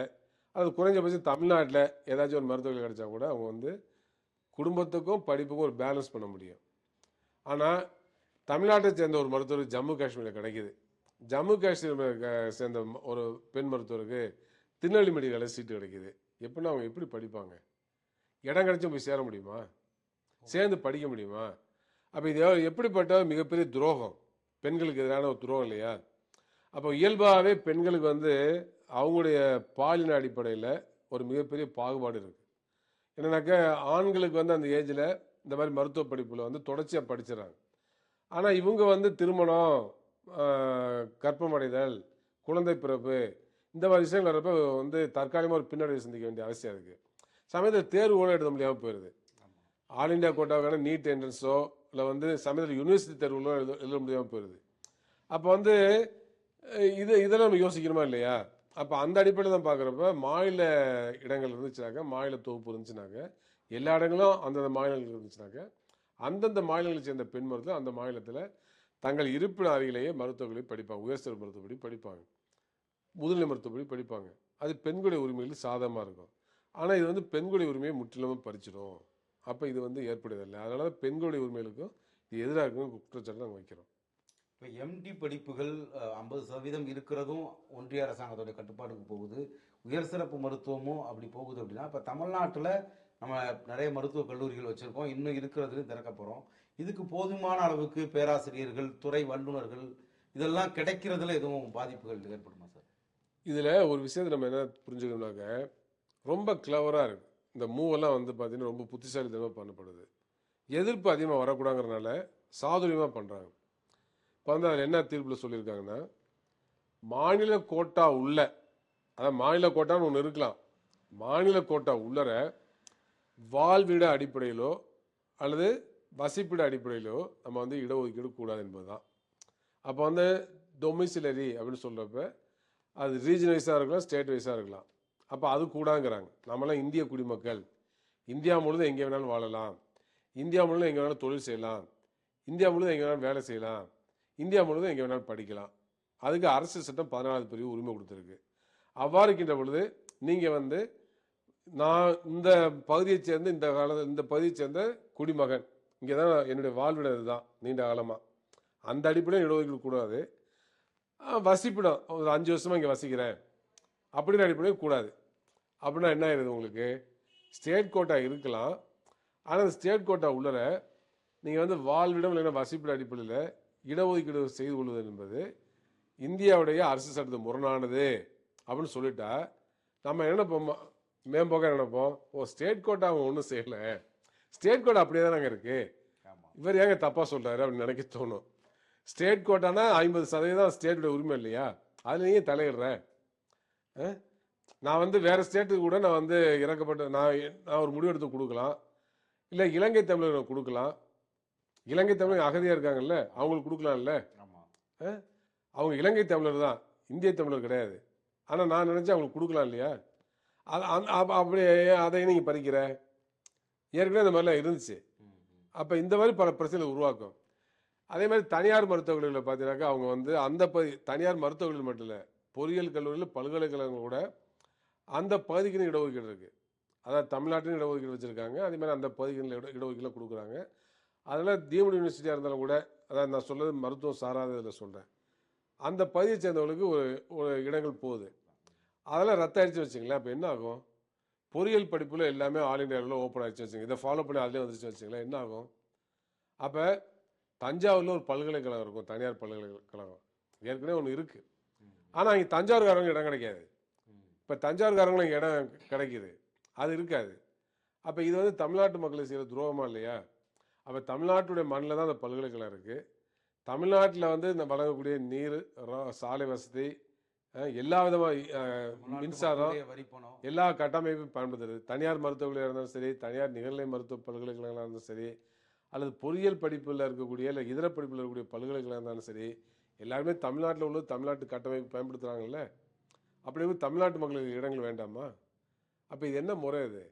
அது குறைஞ்சபட்சம் தமிழ்நாட்டில் ஏதாச்சும் ஒரு மருத்துவர்கள் கிடைச்சா கூட அவங்க வந்து குடும்பத்துக்கும் படிப்புக்கும் ஒரு பேலன்ஸ் பண்ண முடியும். ஆனால் தமிழ்நாட்டை சேர்ந்த ஒரு மருத்துவர் ஜம்மு காஷ்மீரில் கிடைக்கிது. ஜம்மு காஷ்மீர் சேர்ந்த ஒரு பெண் மருத்துவருக்கு திருநெல்வேலி மெடிக்கலில் சீட்டு கிடைக்கிது. எப்படின்னா அவங்க எப்படி படிப்பாங்க? இடம் கிடைச்சும் போய் சேர முடியுமா? சேர்ந்து படிக்க முடியுமா? அப்போ இது எப்படிப்பட்ட மிகப்பெரிய துரோகம், பெண்களுக்கு எதிரான ஒரு துரோகம் இல்லையா? அப்போ இயல்பாகவே பெண்களுக்கு வந்து அவங்களுடைய பாலின அடிப்படையில் ஒரு மிகப்பெரிய பாகுபாடு இருக்குது. என்னன்னாக்கா ஆண்களுக்கு வந்து அந்த ஏஜில் இந்த மாதிரி மருத்துவ படிப்பில் வந்து தொடர்ச்சியாக படிச்சிடறாங்க. ஆனால் இவங்க வந்து திருமணம், கர்ப்பமடைதல், குழந்தை பிறப்பு இந்த மாதிரி விஷயங்கள் வரப்போ வந்து தற்காலிகமாக ஒரு பின்னடைவை சந்திக்க வேண்டிய அவசியம் இருக்குது. சமயத்தில் தேர்வு கூட எழுத முடியாமல் போயிடுது. ஆல் இண்டியா கோட்டாவுக்கான நீட் என்ட்ரன்ஸோ இல்லை வந்து சமயத்தில் யூனிவர்சிட்டி தேர்வுகளோ எழுத முடியாமல் போயிடுது. அப்போ வந்து இதெல்லாம் நம்ம யோசிக்கணுமா இல்லையா? அப்போ அந்த அடிப்படையில் தான் பார்க்குறப்ப மாநில இடங்கள் இருந்துச்சுனாக்க, மாநில தொகுப்பு இருந்துச்சுனாக்க, எல்லா இடங்களும் அந்தந்த மாநிலங்கள் இருந்துச்சுனாக்க அந்தந்த மாநிலங்களை சேர்ந்த பெண் மருத்துவம் அந்த மாநிலத்தில் தங்கள் இருப்பிட அருகிலேயே மருத்துவர்களை படிப்பாங்க. உயர்சிறப்பு மருத்துவப்படி படிப்பாங்க, முதுநிலை மருத்துவப்படி படிப்பாங்க. அது பெண்களுடைய உரிமைகளுக்கு சாதகமாக இருக்கும். ஆனால் இது வந்து பெண்களுடைய உரிமையை முற்றிலுமே பறிச்சிடும். அப்போ இது வந்து ஏற்படுவதில்லை. அதனால பெண்களுடைய உரிமைகளுக்கும் இது எதிராக இருக்குன்னு குற்றச்சாட்டு நாங்கள் வைக்கிறோம். இப்போ எம்டி படிப்புகள் 50% இருக்கிறதும் ஒன்றிய அரசாங்கத்தோட கட்டுப்பாடுக்கு போகுது. உயர் சிறப்பு மருத்துவமும் அப்படி போகுது அப்படின்னா, இப்போ தமிழ்நாட்டில் நம்ம நிறைய மருத்துவக் கல்லூரிகள் வச்சுருக்கோம், இன்னும் இருக்கிறதுலையும் திறக்க போகிறோம். இதுக்கு போதுமான அளவுக்கு பேராசிரியர்கள், துறை வல்லுநர்கள் இதெல்லாம் கிடைக்கிறதுல எதுவும் பாதிப்புகள் ஏற்படுமா சார்? இதில் ஒரு விஷயத்தை நம்ம என்ன புரிஞ்சுக்கணும்னாக்க, ரொம்ப கிளவராக இருக்குது இந்த மூவெல்லாம் வந்து பார்த்தீங்கன்னா ரொம்ப புத்திசாலித்தனமாக பண்ணப்படுது. எதிர்ப்பு அதிகமாக வரக்கூடாதுங்கிறதுனால சாதுரியமாக பண்ணுறாங்க. இப்போ வந்து அதில் என்ன தீர்ப்பில் சொல்லியிருக்காங்கன்னா, மாநில கோட்டா உள்ள, அதாவது மாநில கோட்டான்னு ஒன்று இருக்கலாம், மாநில கோட்டா உள்ளர வாழ்விட அடிப்படையிலோ அல்லது வசிப்பிட அடிப்படையிலோ நம்ம வந்து இடஒதுக்கீடு கூடாது என்பது தான். அப்போ வந்து டொமிசிலரி அப்படின்னு சொல்கிறப்ப அது ரீஜன் வைஸாக இருக்கலாம், ஸ்டேட் வைஸாக இருக்கலாம். அப்போ அது கூடாங்கிறாங்க. நம்மளாம் இந்திய குடிமக்கள், இந்தியா முழுவதும் எங்கே வேணாலும் வாழலாம், இந்தியா முழுவதும் எங்கே வேணாலும் தொழில் செய்யலாம், இந்தியா முழுவதும் எங்கே வேணாலும் வேலை செய்யலாம், இந்தியா முழுவதும் எங்கே வேணாலும் படிக்கலாம். அதுக்கு அரசு சட்டம் 14வது பிரிவு உரிமை கொடுத்துருக்கு. அவ்வாறு இருக்கின்ற பொழுது நீங்கள் வந்து நான் இந்த பகுதியைச் சேர்ந்து இந்த பகுதியைச் சேர்ந்த குடிமகன், இங்கே தான் என்னுடைய வாழ்விடம் இதுதான் நீண்ட காலமாக, அந்த அடிப்படையில் இடஒதுக்கீடு கூடாது. வசிப்பிடம் ஒரு 5 வருஷமாக இங்கே வசிக்கிறேன் அப்படின்னு அடிப்படையில் கூடாது. அப்படின்னா என்ன ஆயிடுது, உங்களுக்கு ஸ்டேட் கோட்டா இருக்கலாம், ஆனால் அந்த ஸ்டேட் கோட்டா உள்ளர நீங்கள் வந்து வாழ்விடம் இல்லைன்னா வசிப்பிட அடிப்படையில் இடஒதுக்கீடு செய்து கொள்வது என்பது இந்தியாவுடைய அரசு சட்டத்தை முரணானது அப்படின்னு சொல்லிட்டா நம்ம என்ன நினைப்போம், மேம்போக்க நினைப்போம், ஓ ஸ்டேட் கோட்டா அவங்க ஒன்றும் செய்யலை, ஸ்டேட் கோட்டா அப்படியே தான் நாங்கள் இருக்கு, இவர் ஏங்க தப்பாக சொல்கிறாரு அப்படின்னு நினைக்க தோணும். ஸ்டேட் கோட்டானா 50% ஸ்டேட்டுடைய உரிமை இல்லையா, அதில் நீங்கள் தலையிடுற. நான் வந்து வேற ஸ்டேட்டுக்கு கூட நான் வந்து இறக்கப்பட்ட நான் ஒரு முடிவு எடுத்து கொடுக்கலாம், இல்லை இலங்கை தமிழர்கள் கொடுக்கலாம், இலங்கை தமிழர் அகதியாக இருக்காங்கல்ல அவங்களுக்கு கொடுக்கலாம்ல. அவங்க இலங்கை தமிழர் தான், இந்திய தமிழர் கிடையாது. ஆனால் நான் நினச்சா அவங்களுக்கு கொடுக்கலாம் இல்லையா? அப்படி அதை நீங்கள் பறிக்கிற. ஏற்கனவே இந்த மாதிரிலாம் இருந்துச்சு. அப்போ இந்த மாதிரி பல பிரச்சனை உருவாக்கும். அதே மாதிரி தனியார் மருத்துவக் கல்லூரியில் பார்த்தீங்கன்னாக்கா அவங்க வந்து அந்த தனியார் மருத்துவக் கல்லூரி மட்டும் இல்லை, பொறியியல் கல்லூரியில் பல்கலைக்கழகங்கள் கூட அந்த பகுதிக்குன்னு இடஒதுக்கீடு இருக்குது. அதாவது தமிழ்நாட்டிலும் இடஒதுக்கீடு வச்சுருக்காங்க, அதே மாதிரி அந்த பகுதிகளில் இடஒதுக்கீடுலாம் கொடுக்குறாங்க. அதனால் டீம்டு யூனிவர்சிட்டியாக இருந்தாலும் கூட, அதாவது நான் சொல்கிறது மருத்துவம் சாராததில் சொல்கிறேன், அந்த பகுதியை சேர்ந்தவங்களுக்கு ஒரு இடங்கள் போகுது. அதெல்லாம் ரத்த அடிச்சு வச்சுங்களேன். அப்போ என்ன ஆகும்? பொறியியல் படிப்பில் எல்லாமே ஆல் இண்டியாவில் ஓப்பன் ஆகிடுச்சு வச்சுங்க, இதை ஃபாலோ பண்ணி அதிலே வந்துச்சு வச்சுங்களேன், என்ன ஆகும்? அப்போ தஞ்சாவூரில் ஒரு பல்கலைக்கழகம் இருக்கும், தனியார் பல்கலைக்கழகம் ஏற்கனவே ஒன்று இருக்குது. ஆனால் இங்கே தஞ்சாவூர்காரங்க இடம் கிடைக்காது. இப்போ தஞ்சாவூர்காரங்களும் இங்கே இடம் கிடைக்கிது, அது இருக்காது. அப்போ இது வந்து தமிழ்நாட்டு மக்களுக்கு செய்கிற துரோகமா இல்லையா? அப்போ தமிழ்நாட்டுடைய மண்ணில் தான் அந்த பல்கலைக்கழகம் இருக்குது. தமிழ்நாட்டில் வந்து இந்த வழங்கக்கூடிய நீர், சாலை வசதி, எல்லா விதமாக மின்சாரம், எல்லா கட்டமைப்பும் பயன்படுத்துறது. தனியார் மருத்துவர்களாக இருந்தாலும் சரி, தனியார் நிகழ்நிலை மருத்துவ பல்கலைக்கழகங்களாக இருந்தாலும் சரி, அல்லது பொறியியல் படிப்பில் இருக்கக்கூடிய இல்லை இதர படிப்பில் இருக்கக்கூடிய பல்கலைக்கழகம் இருந்தாலும் சரி, எல்லாருமே தமிழ்நாட்டில் உள்ள தமிழ்நாட்டு கட்டமைப்பு பயன்படுத்துகிறாங்கல்ல. அப்படி தமிழ்நாட்டு மக்களுக்கு இடங்கள் வேண்டாமா? அப்போ இது என்ன முறை இது?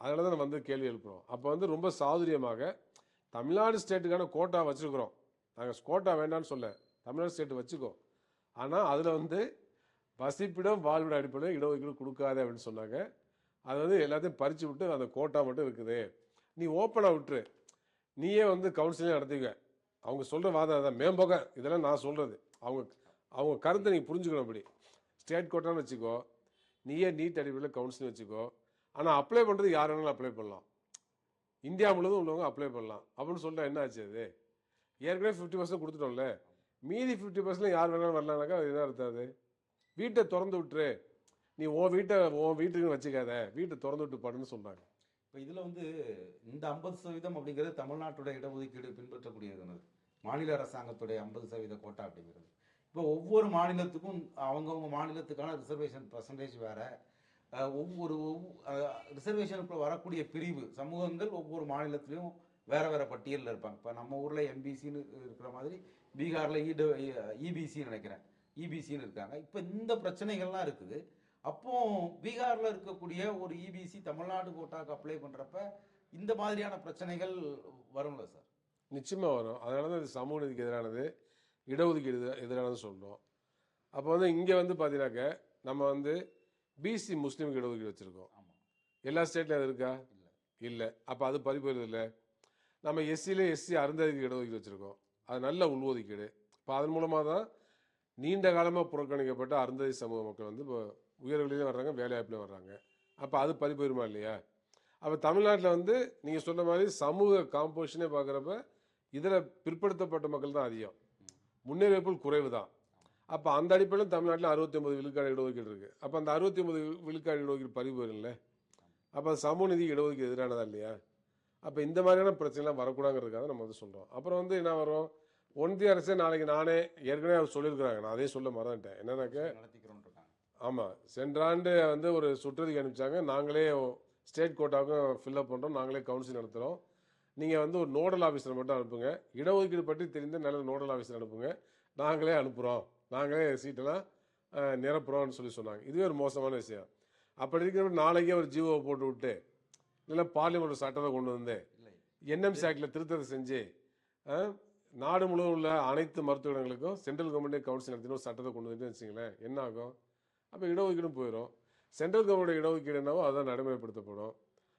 அதனால தான் நம்ம வந்து கேள்வி எழுப்புகிறோம். அப்போ வந்து ரொம்ப சாதுரியமாக தமிழ்நாடு ஸ்டேட்டுக்கான கோட்டா வச்சுருக்குறோம். நாங்கள் கோட்டா வேண்டாம்னு சொல்ல, தமிழ்நாடு ஸ்டேட்டு வச்சுக்கோ, ஆனால் அதில் வந்து வசிப்பிடம் வாழ்விட அடிப்படையில் இடஒதுக்கீடு கொடுக்காது அப்படின்னு சொன்னாங்க. அது வந்து எல்லாத்தையும் பறித்து விட்டு அந்த கோட்டா மட்டும் இருக்குது, நீ ஓப்பனாக விட்டுரு, நீயே வந்து கவுன்சிலிங் நடத்திக்க. அவங்க சொல்கிற வாதம் அதான், மேம்போக்க இதெல்லாம் நான் சொல்கிறது, அவங்க கருத்தை நீங்கள் புரிஞ்சுக்கணும். அப்படி ஸ்டேட் கோட்டான்னு வச்சுக்கோ, நீயே நீட் அடிப்படையில் கவுன்சிலிங் வச்சுக்கோ, ஆனால் அப்ளை பண்ணுறது யார் வேணாலும் அப்ளை பண்ணலாம், இந்தியா முழுவதும் உள்ளவங்க அப்ளை பண்ணலாம் அப்படின்னு சொல்லிட்டா என்ன ஆச்சு? அது ஏற்கனவே 50% கொடுத்துட்டோம்ல, மீதி 50% யார் வேணாலும் வரலான்னாக்கா அது என்ன அர்த்தம்? வீட்டை திறந்து விட்டுரு, நீ உன் வீட்டுக்குன்னு வச்சுக்காத, வீட்டை திறந்து விட்டு பாடுன்னு சொன்னாங்க. இப்போ இதில் வந்து இந்த 50% அப்படிங்கிறது தமிழ்நாட்டுடைய இடஒதுக்கீடு பின்பற்றக்கூடியது, மாநில அரசாங்கத்துடைய 50% கோட்டா அப்படிங்கிறது. இப்போ ஒவ்வொரு மாநிலத்துக்கும் அவங்கவுங்க மாநிலத்துக்கான ரிசர்வேஷன் பர்சன்டேஜ் வேற, ஒவ்வொரு ரிசர்வேஷனுக்குள்ள வரக்கூடிய பிரிவு சமூகங்கள் ஒவ்வொரு மாநிலத்திலையும் வேற வேற பட்டியலில் இருப்பாங்க. இப்போ நம்ம ஊரில் எம்பிசின்னு இருக்கிற மாதிரி பீகாரில் இபிசின்னு நினைக்கிறேன், இபிசின்னு இருக்காங்க. இப்போ இந்த பிரச்சனைகள்லாம் இருக்குது. அப்போ பீகாரில் இருக்கக்கூடிய ஒரு இபிசி தமிழ்நாடு கோட்டாக்கு அப்ளை பண்ணுறப்ப இந்த மாதிரியான பிரச்சனைகள் வரும்ல சார்? நிச்சயமாக வரும். அதனால தான் இது சமூக நீதிக்கு எதிரானது, இடஒதுக்கீடு எதிரானது சொல்கிறோம். அப்போ வந்து இங்கே வந்து பார்த்தீங்கன்னாக்க நம்ம வந்து பிசி முஸ்லீமுக்கு இடஒதுக்கீடு வச்சுருக்கோம். எல்லா ஸ்டேட்லையும் அது இருக்கா? இல்லை. அப்போ அது பறிப்போகிறது இல்லை. நம்ம எஸ்சியில் எஸ்சி அருந்ததிக்கு இடஒதுக்கீடு வச்சுருக்கோம், அது நல்ல உள்ஒதுக்கீடு. இப்போ அதன் மூலமாக தான் நீண்ட காலமாக புறக்கணிக்கப்பட்ட அருந்ததி சமூக மக்கள் வந்து இப்போ உயர்வெளியிலையும் வர்றாங்க, வேலைவாய்ப்புலையும் வர்றாங்க. அப்போ அது பறிப்போயிருமா இல்லையா? அப்போ தமிழ்நாட்டில் வந்து நீங்கள் சொன்ன மாதிரி சமூக காம்போசிஷனே பார்க்குறப்ப இதில் பிற்படுத்தப்பட்ட மக்கள் தான் அதிகம், முன்னேறிப்புகள் குறைவு தான். அப்போ அந்த அடிப்படையில் தமிழ்நாட்டில் 69 விழுக்காடு இடஒதுக்கீடு இருக்குது. அப்போ அந்த 69 விழுக்காடு இடஒதுக்கீடு பறிபோயில்ல. அப்போ சமூக நீதி இடஒதுக்கீடு எதிரானதா இல்லையா? அப்போ இந்த மாதிரியான பிரச்சனைலாம் வரக்கூடாதுங்கிறதுக்காக நம்ம வந்து சொல்கிறோம். அப்புறம் வந்து என்ன வரும், ஒன்றிய அரசே நாளைக்கு நானே ஏற்கனவே அவர் சொல்லியிருக்கிறாங்க, நான் அதே சொல்ல மறந்துட்டேன், என்னன்னாக்க ஆமாம், சென்ற ஆண்டு வந்து ஒரு சுற்றறிக்கை அனுப்பிச்சாங்க, நாங்களே ஸ்டேட் கோட்டாவுக்கும் ஃபில்அப் பண்ணுறோம், நாங்களே கவுன்சில் நடத்துகிறோம், நீங்கள் வந்து ஒரு நோடல் ஆஃபீஸரை மட்டும் அனுப்புங்க, இடஒதுக்கீடு பற்றி தெரிந்த நல்ல நோடல் ஆஃபீஸர் அனுப்புங்க, நாங்களே அனுப்புகிறோம், நாங்களே சீட்டெல்லாம் நிரப்புறோம்னு சொன்னாங்க. இதுவே ஒரு மோசமான விஷயம். அப்படி இருக்கிறப்ப நாளைக்கே ஒரு ஜிஓவை போட்டு விட்டு, இல்லை பார்லிமெண்ட் சட்டத்தை கொண்டு வந்து என்எம்சி ஆக்டில் திருத்தத்தை செஞ்சு நாடு முழுவதும் உள்ள அனைத்து மருத்துவர்களுக்கும் சென்ட்ரல் கவர்மெண்ட்டே கவுன்சில் நடத்தின ஒரு சட்டத்தை கொண்டு வந்து வச்சிங்களேன், என்ன ஆகும்? அப்போ இடஒதுக்கீடும் போயிடும். சென்ட்ரல் கவர்மெண்ட் இடஒதுக்கீடு என்னவோ அதுதான் நடைமுறைப்படுத்தப்படும்.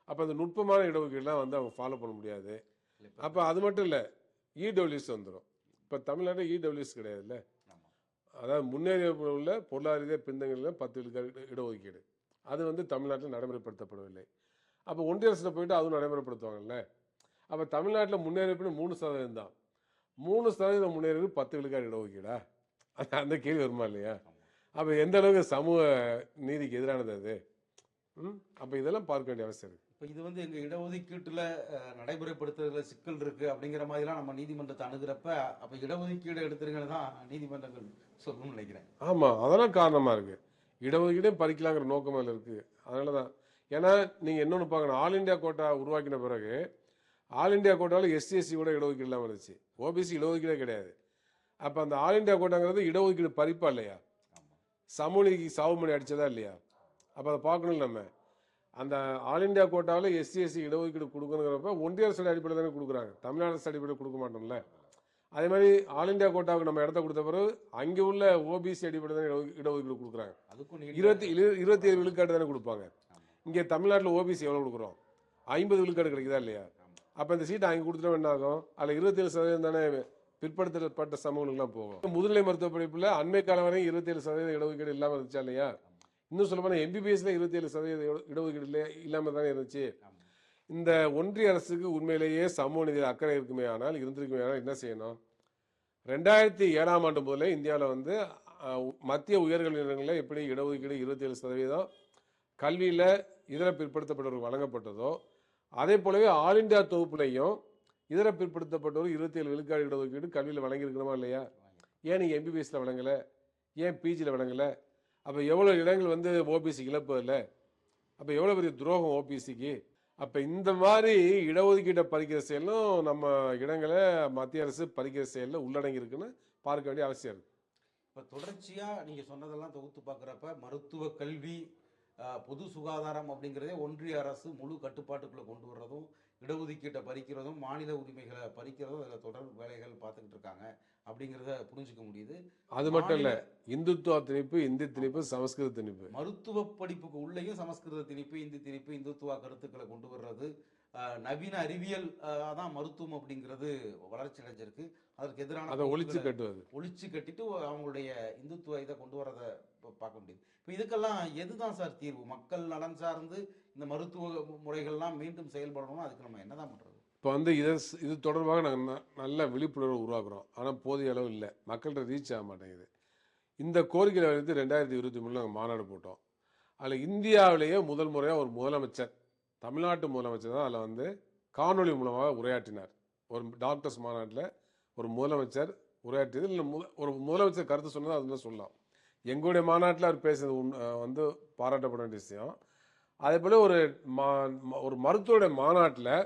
அப்போ அந்த நுட்பமான இடஒதுக்கீடுலாம் வந்து அவங்க ஃபாலோ பண்ண முடியாது. அப்போ அது மட்டும் இல்லை, இடபிள்யூஎஸ் வந்துடும். இப்போ தமிழ்நாட்டில் இடபிள்யூஎஸ் கிடையாதுல்ல, அதாவது முன்னேறிய உள்ள பொருளாதார ரீதியாக பின்தங்கிய 10 விழுக்காடு இடஒதுக்கீடு, அது வந்து தமிழ்நாட்டில் நடைமுறைப்படுத்தப்படவில்லை. அப்போ ஒன்றிய அரசில் போயிட்டு அதுவும் நடைமுறைப்படுத்துவாங்கல்ல. அப்போ தமிழ்நாட்டில் முன்னேறிப்பு 3% தான், 3% முன்னேறி 10 விழுக்காடு இடஒதுக்கீடா? அந்த கேள்வி வருமா இல்லையா? அப்போ எந்த அளவுக்கு சமூக நீதிக்கு எதிரானது அது? அப்போ இதெல்லாம் பார்க்க வேண்டிய அவசியம் இருக்கு. இப்போ இது வந்து எங்கள் இடஒதுக்கீட்டில் நடைமுறைப்படுத்துறதுல சிக்கல் இருக்குது அப்படிங்கிற மாதிரிலாம் நம்ம நீதிமன்றத்தை அணுகிறப்ப அப்போ இடஒதுக்கீடு எடுத்துருங்கன்னு தான் நீதிமன்றங்கள் சொல்லணும்னு நினைக்கிறேன். ஆமாம், அதெல்லாம் காரணமாக இருக்குது. இடஒதுக்கீடே பறிக்கலாங்கிற நோக்கம் அதில் இருக்குது. அதனால தான், ஏன்னா நீங்கள் இன்னொன்று பார்க்கணும், ஆல் இண்டியா கோட்டா உருவாக்கின பிறகு ஆல் இண்டியா கோட்டாவில் எஸ்சி கூட இடஒதுக்கீடு இல்லாமல் இருந்துச்சு, ஓபிசி இடஒதுக்கீடே கிடையாது. அப்போ அந்த ஆல் இண்டியா கோட்டாங்கிறது இடஒதுக்கீடு பறிப்பா இல்லையா? சமூக நீதிக்கு சாவுமணி அடித்ததா இல்லையா? அப்போ அதை பார்க்கணும் நம்ம. அந்த ஆல் இந்தியா கோட்டாவில் எஸ்சி எஸ்சி இடஒதுக்கீடு கொடுக்கணுங்கிறப்ப ஒன்றிய அரசு அடிப்படையில் தானே கொடுக்குறாங்க, தமிழ்நாடு அரசு அடிப்படையில் கொடுக்க மாட்டோம்ல. அதே மாதிரி ஆல் இந்தியா கோட்டாவுக்கு நம்ம இடத்த கொடுத்த பிறகு அங்கே உள்ள ஓபிசி அடிப்படையில் தானே இடஒதுக்கீடு கொடுக்குறாங்க. அதுக்கும் 27 விழுக்காடு தானே கொடுப்பாங்க. இங்கே தமிழ்நாட்டில் ஓபிசி எவ்வளோ கொடுக்குறோம், 50 விழுக்காடு கிடைக்குதா இல்லையா? அப்போ இந்த சீட்டை அங்கே கொடுத்துட்டோம் என்ன ஆகும், அதில் 27% தானே பிற்படுத்தப்பட்ட சமூகங்களுக்குலாம் போகும். முதுநிலை மருத்துவ படிப்புல அண்மை காலம் வரையும் 27% இடஒதுக்கீடு இல்லாமல் இருந்துச்சா இல்லையா? இன்னும் சொல்ல போனால் எம்பிபிஎஸ்ல 27% இடஒதுக்கீடு இல்லாமல் தானே இருந்துச்சு. இந்த ஒன்றிய அரசுக்கு உண்மையிலேயே சமூக நீதியில் அக்கறை இருக்குமே ஆனால் இருந்திருக்குமே ஆனால் என்ன செய்யணும், 2007ஆம் ஆண்டு முதலே இந்தியாவில் வந்து மத்திய உயர்கல்வி நிலையங்களில் எப்படி இடஒதுக்கீடு 27% கல்வியில் இதர பிற்படுத்தப்பட்டவர்கள் வழங்கப்பட்டதோ அதே போலவே ஆல் இந்தியா தொகுப்புலையும் இதர பிற்படுத்தப்பட்டவர் 27 விழுக்காடு இடஒதுக்கீடு கல்வியில் வழங்கியிருக்கணுமா இல்லையா? ஏன் நீங்கள் எம்பிபிஎஸ்ல வழங்கலை, ஏன் பிஜியில் வழங்கலை? அப்போ எவ்வளோ இடங்கள் வந்து ஓபிசிக்கு இழப்பு இல்லை, அப்போ எவ்வளோ பெரிய துரோகம் ஓபிசிக்கு. அப்போ இந்த மாதிரி இடஒதுக்கீட்டை பறிக்கிற செயலும் நம்ம இடங்களை மத்திய அரசு பறிக்கிற செயலில் உள்ளடங்கி இருக்குன்னு பார்க்க வேண்டிய அவசியம் இருக்கு. இப்போ தொடர்ச்சியாக நீங்கள் சொன்னதெல்லாம் தொகுத்து பார்க்குறப்ப மருத்துவ கல்வி, பொது சுகாதாரம் அப்படிங்கிறதே ஒன்றிய அரசு முழு கட்டுப்பாட்டுக்குள்ளே கொண்டு வர்றதும், இடஒதுக்கீட்டை பறிக்கிறதும், மாநில உரிமைகளை பறிக்கிறதும் அதில் தொடர் வேலைகள் பார்த்துக்கிட்டு இருக்காங்க அப்படிங்கிறத புரிஞ்சுக்க முடியுது. அது மட்டும் இல்ல, இந்துத்துவ திணிப்பு, இந்தி திணிப்பு, சமஸ்கிருத திணிப்பு, மருத்துவ படிப்புக்கு உள்ளேயும் சமஸ்கிருத திணிப்பு, இந்தி திணிப்பு, இந்துத்துவ கருத்துக்களை கொண்டு வர்றது, நவீன அறிவியல் தான் மருத்துவம் அப்படிங்கிறது வளர்ச்சி அடைஞ்சிருக்கு. அதற்கு எதிரான அதை ஒழிச்சு கட்டுவது, ஒழிச்சு கட்டிட்டு அவங்களுடைய இந்துத்துவ இதை கொண்டு வரதை பார்க்க முடியுது. இப்போ இதுக்கெல்லாம் எதுதான் சார் தீர்வு? மக்கள் நலன் சார்ந்து இந்த மருத்துவ முறைகள்லாம் மீண்டும் செயல்படணும், அதுக்கு நம்ம என்னதான் பண்றது? இப்போ வந்து இது தொடர்பாக நாங்கள் நல்ல விழிப்புணர்வு உருவாக்குறோம், ஆனால் போதிய அளவு இல்லை, மக்கள்கிட்ட ரீச் ஆக மாட்டேங்குது. இந்த கோரிக்கையில் வந்து 2023 நாங்கள் மாநாடு போட்டோம். அதில் இந்தியாவிலேயே முதல் முறையாக ஒரு முதலமைச்சர், தமிழ்நாட்டு முதலமைச்சர் தான் அதில் வந்து காணொலி மூலமாக உரையாற்றினார். ஒரு டாக்டர்ஸ் மாநாட்டில் ஒரு முதலமைச்சர் உரையாற்றியது இல்லை, ஒரு முதலமைச்சர் கருத்து சொன்னது அதுதான் சொல்லலாம். எங்களுடைய மாநாட்டில் அவர் பேசுறது வந்து பாராட்டப்பட வேண்டிய விஷயம். அதே போல் ஒரு மருத்துவருடைய மாநாட்டில்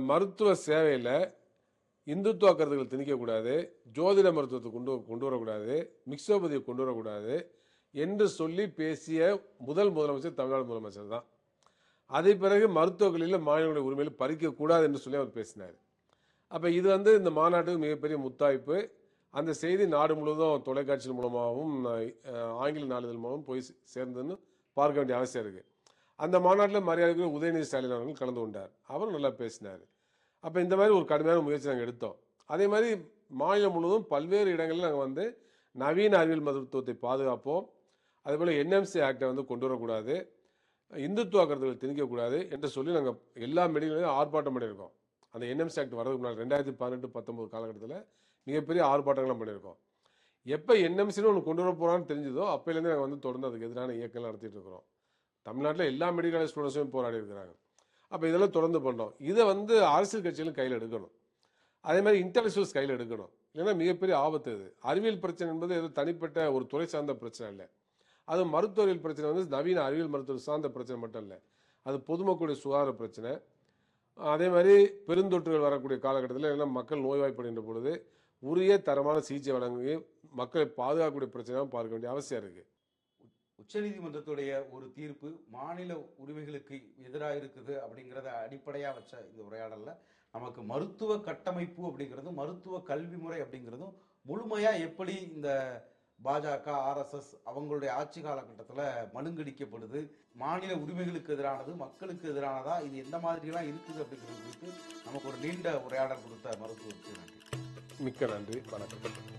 மருத்துவ சேவையில் இந்துத்துவ கருத்துக்கள் திணிக்கக்கூடாது, ஜோதிட மருத்துவத்தை கொண்டு வரக்கூடாது, மிக்சோபதியை கொண்டு வரக்கூடாது என்று சொல்லி பேசிய முதலமைச்சர் தமிழ்நாடு முதலமைச்சர் தான். அதே பிறகு மருத்துவர்களில் மாநிலங்களுடைய உரிமையில் பறிக்கக்கூடாது என்று சொல்லி அவர் பேசினார். அப்போ இது வந்து இந்த மாநாட்டுக்கு மிகப்பெரிய முத்தாய்ப்பு. அந்த செய்தி நாடு முழுவதும் தொலைக்காட்சி மூலமாகவும் ஆங்கில நாளிதழ் மூலமும் போய் சேர்ந்துன்னு பார்க்க வேண்டிய அவசியம் இருக்குது. அந்த மாநாட்டில் மரியாதைக்குரிய உதயநிதி ஸ்டாலின் அவர்கள் கலந்து கொண்டார், அவரும் நல்லா பேசினார். அப்போ இந்த மாதிரி ஒரு கடுமையான முயற்சி நாங்கள் எடுத்தோம். அதே மாதிரி மாநிலம் முழுவதும் பல்வேறு இடங்களில் நாங்கள் வந்து நவீன அறிவியல் மருத்துவத்தை பாதுகாப்போம், அதேபோல் என்எம்சி ஆக்டை வந்து கொண்டு வரக்கூடாது, இந்துத்துவ கருத்துக்களை திணிக்கக்கூடாது என்று சொல்லி நாங்கள் எல்லா மெடிக்கலையும் ஆர்ப்பாட்டம் பண்ணியிருக்கோம். அந்த என்எம்சி ஆக்ட் வரதுக்கு முன்னாடி 2018-19 காலகட்டத்தில் மிகப்பெரிய ஆர்ப்பாட்டங்கள்லாம் பண்ணியிருக்கோம். எப்போ என்எம்சின்னு ஒன்று கொண்டு வர போகிறான்னு தெரிஞ்சதோ அப்போலேருந்து நாங்கள் வந்து தொடர்ந்து அதுக்கு எதிரான இயக்கங்கள் நடத்திட்டு இருக்கிறோம். தமிழ்நாட்டில் எல்லா மெடிக்கல் ஸ்டூடெண்ட்ஸும் போராடி இருக்கிறாங்க. அப்போ இதெல்லாம் தொடர்ந்து பண்ணோம். இதை வந்து அரசியல் கட்சிகளும் கையில் எடுக்கணும், அதே மாதிரி இன்டெலெக்சுவல்ஸ் கையில் எடுக்கணும். இல்லைன்னா மிகப்பெரிய ஆபத்து. இது அறிவியல் பிரச்சனை என்பது எது தனிப்பட்ட ஒரு துறை சார்ந்த பிரச்சனை இல்லை, அது மருத்துவவியல் பிரச்சனை வந்து நவீன அறிவியல் மருத்துவம் சார்ந்த பிரச்சனை மட்டும் இல்லை, அது பொதுமக்களுடைய சுகாதார பிரச்சனை. அதே மாதிரி பெருந்தொற்றுகள் வரக்கூடிய காலகட்டத்தில் எல்லாம் மக்கள் நோய்வாய்ப்படுகின்ற பொழுது உரிய தரமான சிகிச்சை வழங்கி மக்களை பாதுகாக்கக்கூடிய பிரச்சனையாக பார்க்க வேண்டிய அவசியம் இருக்கு. உச்சநீதிமன்றத்துடைய ஒரு தீர்ப்பு மாநில உரிமைகளுக்கு எதிராக இருக்குது அப்படிங்கிறத அடிப்படையாக வச்ச இந்த உரையாடலில் நமக்கு மருத்துவ கட்டமைப்பு அப்படிங்கிறதும் மருத்துவ கல்வி முறை அப்படிங்கிறதும் முழுமையாக எப்படி இந்த பாஜக, ஆர்எஸ்எஸ் அவங்களுடைய ஆட்சி காலகட்டத்தில் மழுங்கடிக்கப்படுது, மாநில உரிமைகளுக்கு எதிரானது, மக்களுக்கு எதிரானதா, இது எந்த மாதிரிலாம் இருக்குது அப்படிங்கிறது குறித்து நமக்கு ஒரு நீண்ட உரையாடல் கொடுத்த மருத்துவருக்கு நன்றி. மிக்க நன்றி, வணக்கம்.